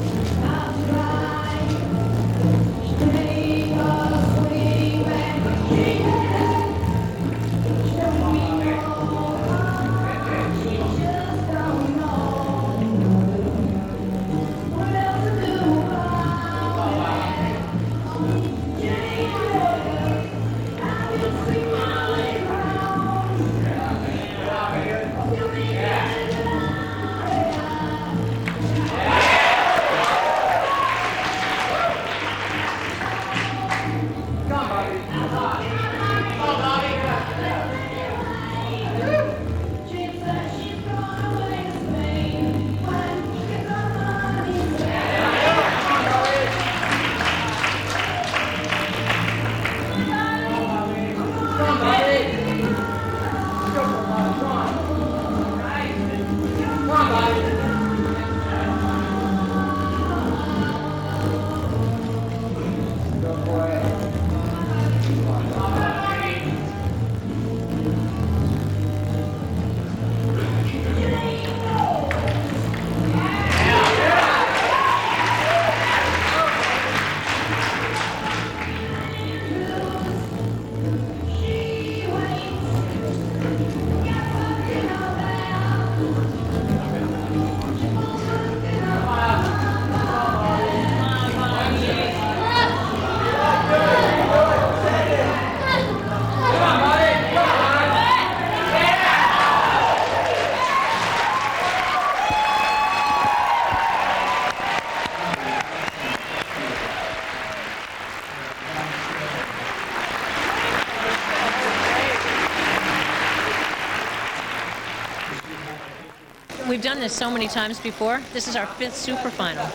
We've done this so many times before. This is our 5th super final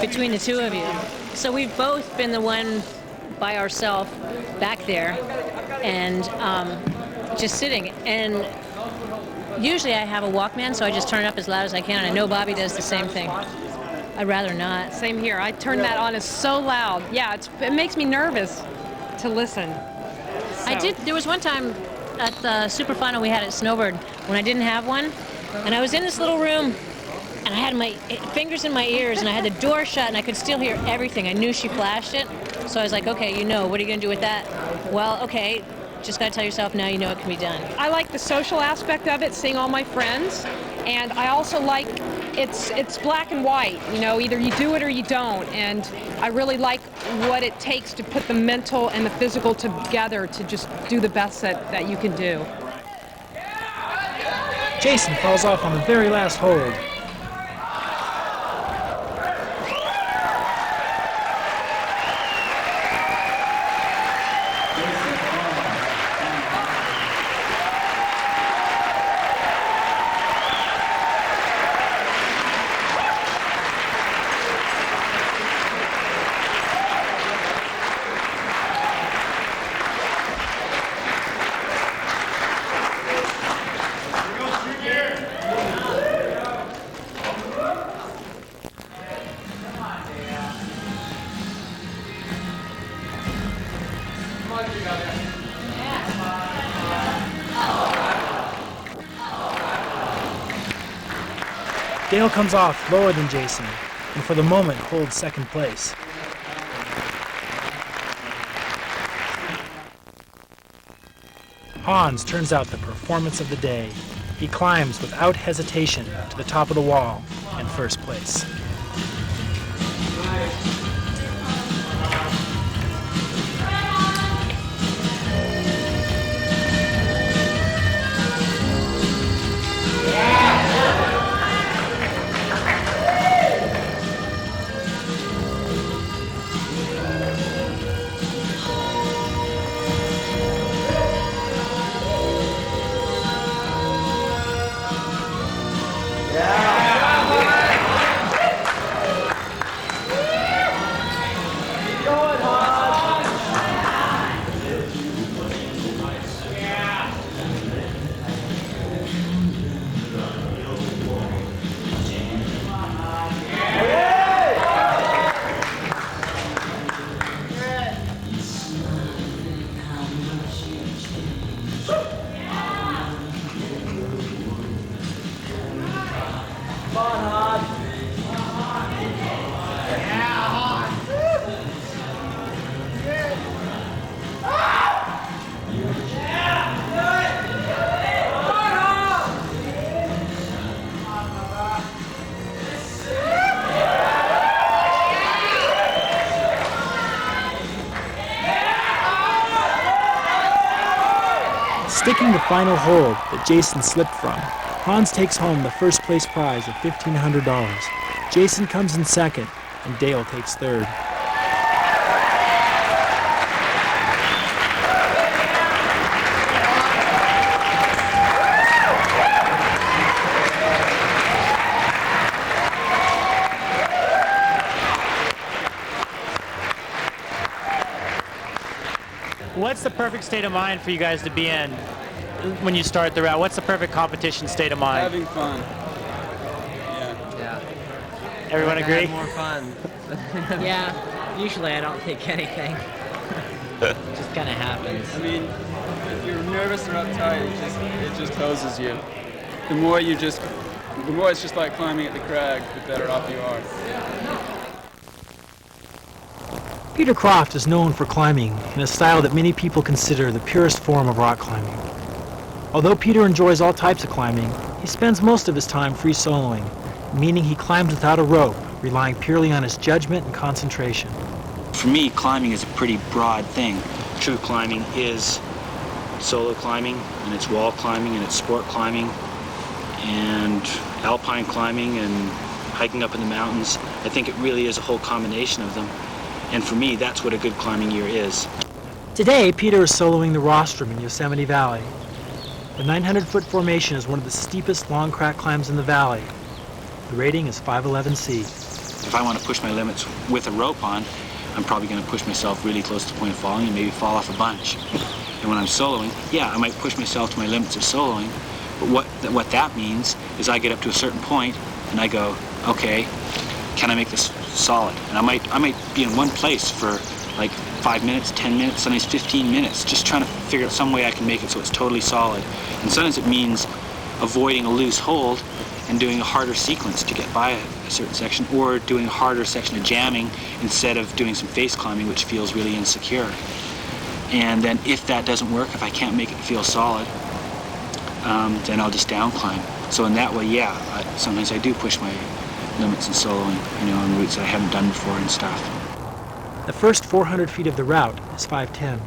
between the two of you. So we've both been the one by ourselves back there and just sitting. And usually I have a Walkman, so I just turn it up as loud as I can. And I know Bobby does the same thing. I'd rather not. Same here. I turn that on. It's so loud. Yeah, it makes me nervous to listen. So. I did. There was one time at the super final we had at Snowbird when I didn't have one. And I was in this little room, and I had my fingers in my ears, and I had the door shut, and I could still hear everything. I knew she flashed it, so I was like, okay, what are you going to do with that? Well, okay, just got to tell yourself now you know it can be done. I like the social aspect of it, seeing all my friends, and I also like it's black and white. You know, either you do it or you don't, and I really like what it takes to put the mental and the physical together to just do the best that you can do. Jason falls off on the very last hold. Dale comes off lower than Jason, and for the moment holds second place. Hans turns out the performance of the day. He climbs without hesitation to the top of the wall in first place. Sticking the final hold that Jason slipped from, Hans takes home the first place prize of $1,500. Jason comes in second, and Dale takes third. What's the perfect state of mind for you guys to be in when you start the route? What's the perfect competition state of mind? Having fun. Yeah. Everyone agree? Have more fun. Yeah, usually I don't take anything. It just kind of happens. I mean, if you're nervous or uptight, it just hoses you. The more it's just like climbing at the crag, the better off you are. Peter Croft is known for climbing in a style that many people consider the purest form of rock climbing. Although Peter enjoys all types of climbing, he spends most of his time free soloing, meaning he climbs without a rope, relying purely on his judgment and concentration. For me, climbing is a pretty broad thing. True climbing is solo climbing, and it's wall climbing, and it's sport climbing, and alpine climbing, and hiking up in the mountains. I think it really is a whole combination of them. And for me, that's what a good climbing year is. Today, Peter is soloing the Rostrum in Yosemite Valley. The 900-foot formation is one of the steepest long crack climbs in the valley. The rating is 511C. If I want to push my limits with a rope on, I'm probably going to push myself really close to the point of falling and maybe fall off a bunch. And when I'm soloing, yeah, I might push myself to my limits of soloing, but what that means is I get up to a certain point and I go, okay, can I make this solid? And I might be in one place for like 5 minutes, 10 minutes, sometimes 15 minutes, just trying to figure out some way I can make it so it's totally solid. And sometimes it means avoiding a loose hold and doing a harder sequence to get by a certain section, or doing a harder section of jamming instead of doing some face climbing, which feels really insecure. And then if that doesn't work, if I can't make it feel solid, then I'll just down climb. So in that way, yeah, sometimes I do push my limits in soloing, on routes that I haven't done before and stuff. The first 400 feet of the route is 510.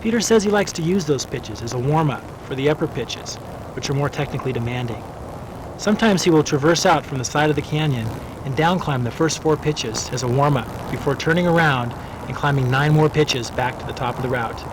Peter says he likes to use those pitches as a warm-up for the upper pitches, which are more technically demanding. Sometimes he will traverse out from the side of the canyon and down climb the first 4 pitches as a warm-up before turning around and climbing 9 more pitches back to the top of the route.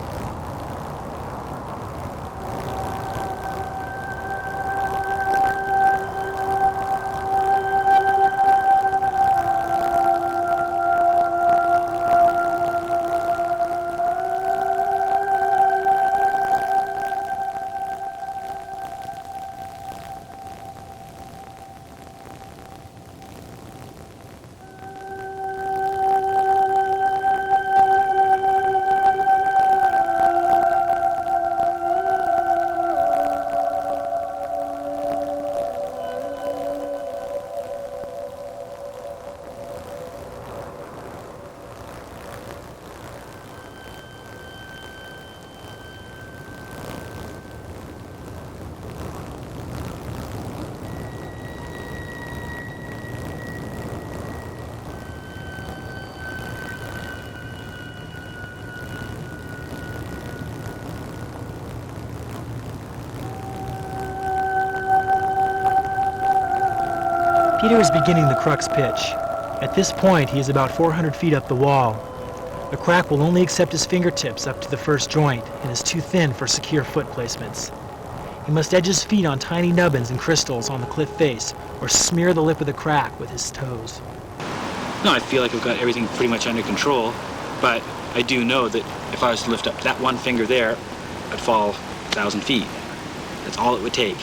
Peter is beginning the crux pitch. At this point, he is about 400 feet up the wall. The crack will only accept his fingertips up to the first joint and is too thin for secure foot placements. He must edge his feet on tiny nubbins and crystals on the cliff face or smear the lip of the crack with his toes. No, I feel like I've got everything pretty much under control, but I do know that if I was to lift up that one finger there, I'd fall 1,000 feet. That's all it would take.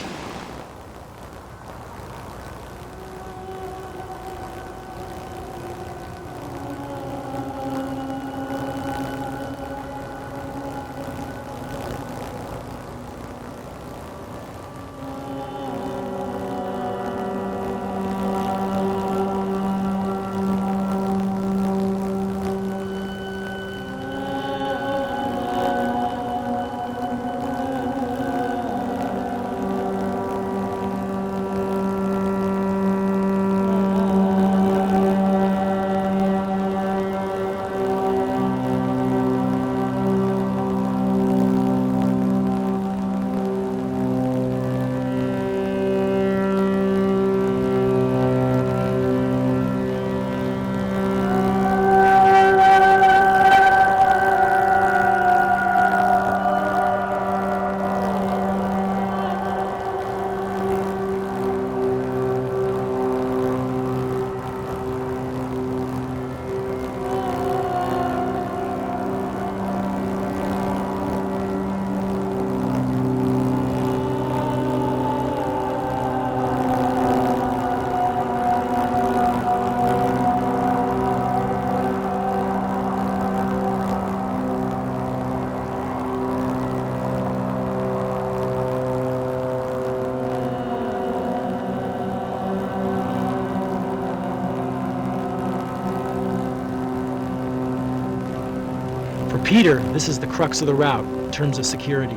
For Peter, this is the crux of the route in terms of security.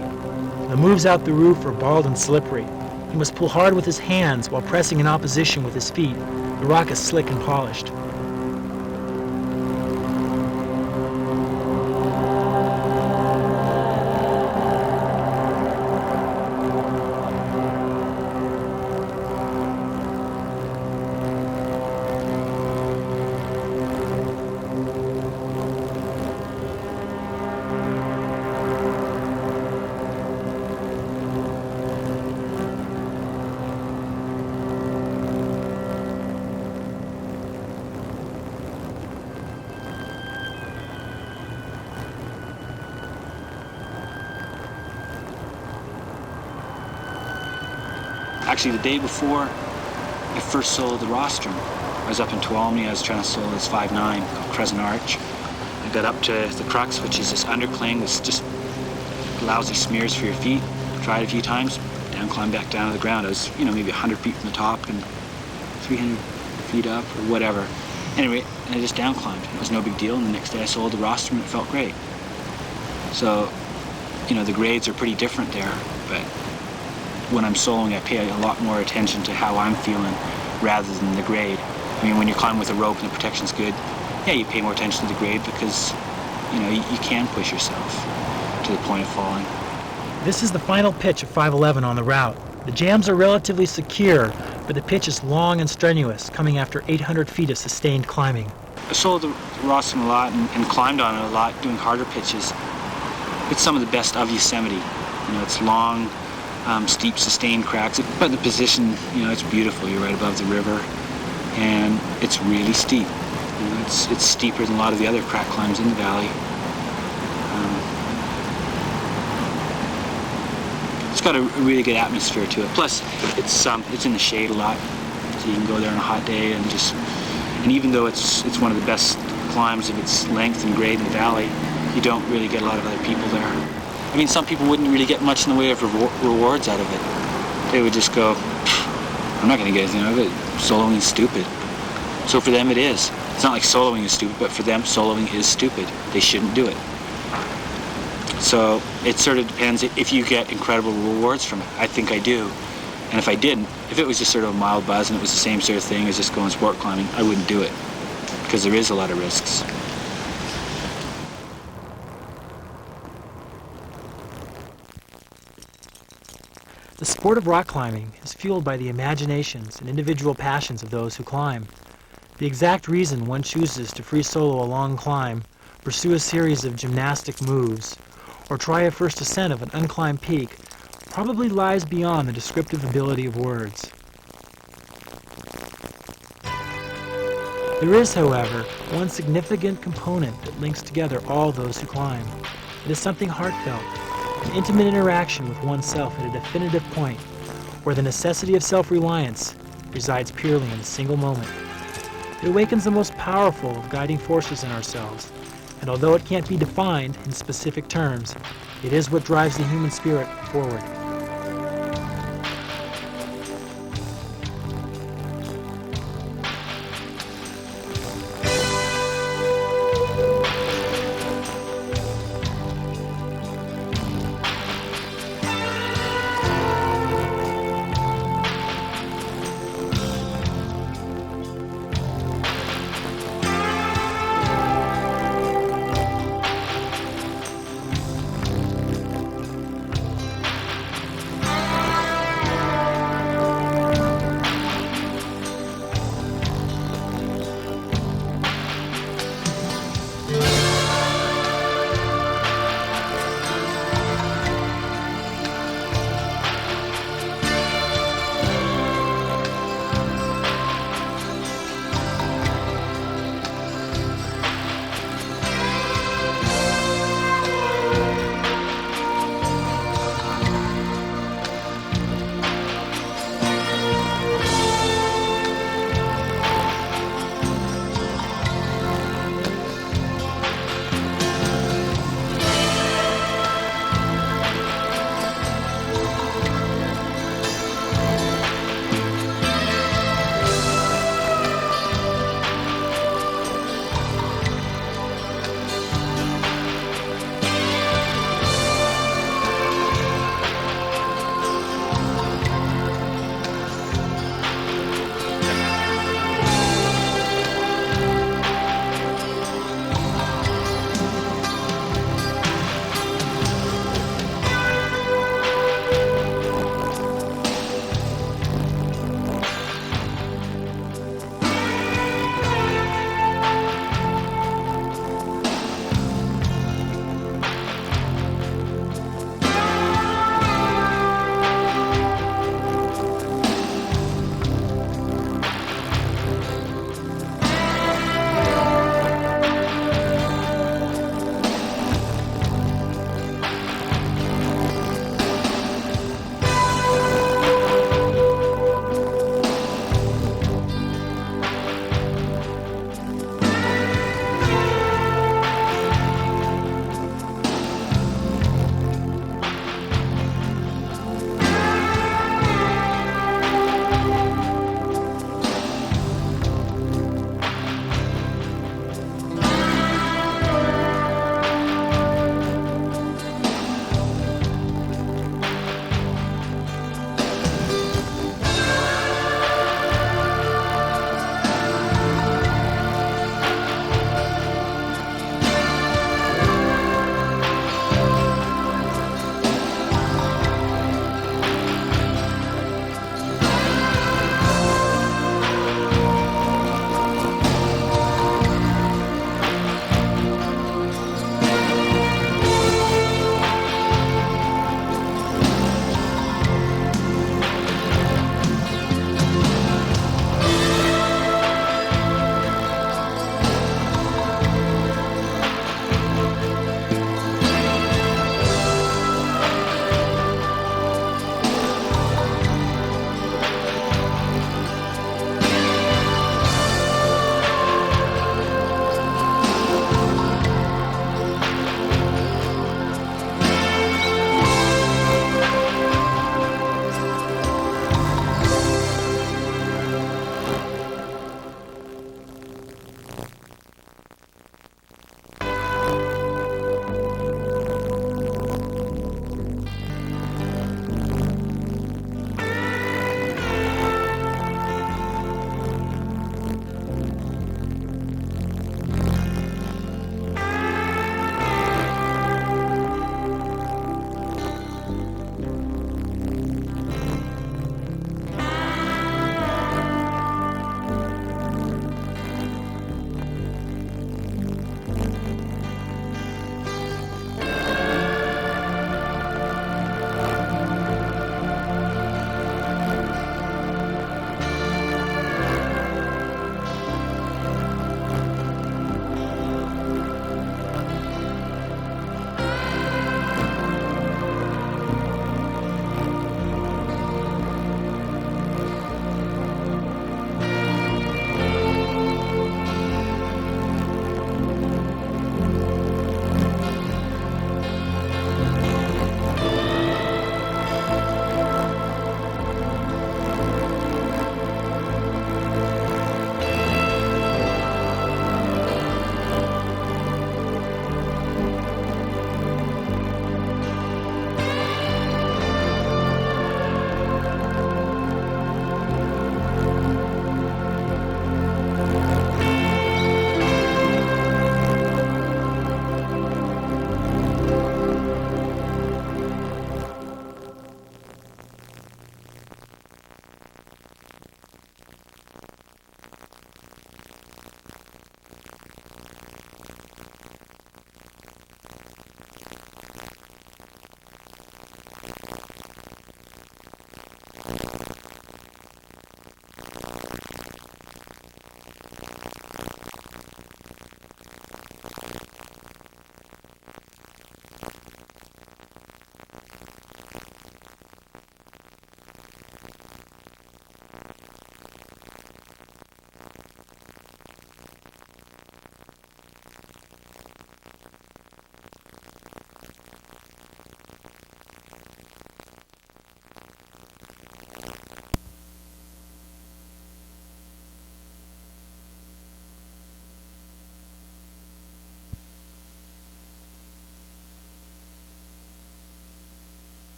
The moves out the roof are bald and slippery. He must pull hard with his hands while pressing in opposition with his feet. The rock is slick and polished. Actually, the day before I first soloed the rostrum, I was up in Tuolumne. I was trying to solo this 5/9 called Crescent Arch. I got up to the crux, which is this undercling that's just lousy smears for your feet. Tried a few times, down, climbed back down to the ground. I was, maybe 100 feet from the top and 300 feet up or whatever. Anyway, I just down climbed. It was no big deal. And the next day I soloed the rostrum and it felt great. So, the grades are pretty different there, but when I'm soloing, I pay a lot more attention to how I'm feeling rather than the grade. I mean, when you climb with a rope and the protection's good, yeah, you pay more attention to the grade because, you can push yourself to the point of falling. This is the final pitch of 511 on the route. The jams are relatively secure, but the pitch is long and strenuous, coming after 800 feet of sustained climbing. I soloed the rostrum a lot and climbed on it a lot, doing harder pitches. It's some of the best of Yosemite. It's long, steep, sustained cracks, but the position, it's beautiful. You're right above the river, and it's really steep. It's steeper than a lot of the other crack climbs in the valley. It's got a really good atmosphere to it. Plus, it's in the shade a lot, so you can go there on a hot day and even though it's one of the best climbs of its length and grade in the valley, you don't really get a lot of other people there. I mean, some people wouldn't really get much in the way of rewards out of it. They would just go, I'm not going to get anything out of it. Soloing is stupid. So for them it is. It's not like soloing is stupid, but for them soloing is stupid. They shouldn't do it. So it sort of depends if you get incredible rewards from it. I think I do. And if I didn't, if it was just sort of a mild buzz and it was the same sort of thing as just going sport climbing, I wouldn't do it. Because there is a lot of risks. The The sport of rock climbing is fueled by the imaginations and individual passions of those who climb. The exact reason one chooses to free solo a long climb, pursue a series of gymnastic moves, or try a first ascent of an unclimbed peak probably lies beyond the descriptive ability of words. There is, however, one significant component that links together all those who climb. It is something heartfelt, an intimate interaction with oneself at a definitive point, where the necessity of self-reliance resides purely in a single moment. It awakens the most powerful of guiding forces in ourselves, and although it can't be defined in specific terms, it is what drives the human spirit forward.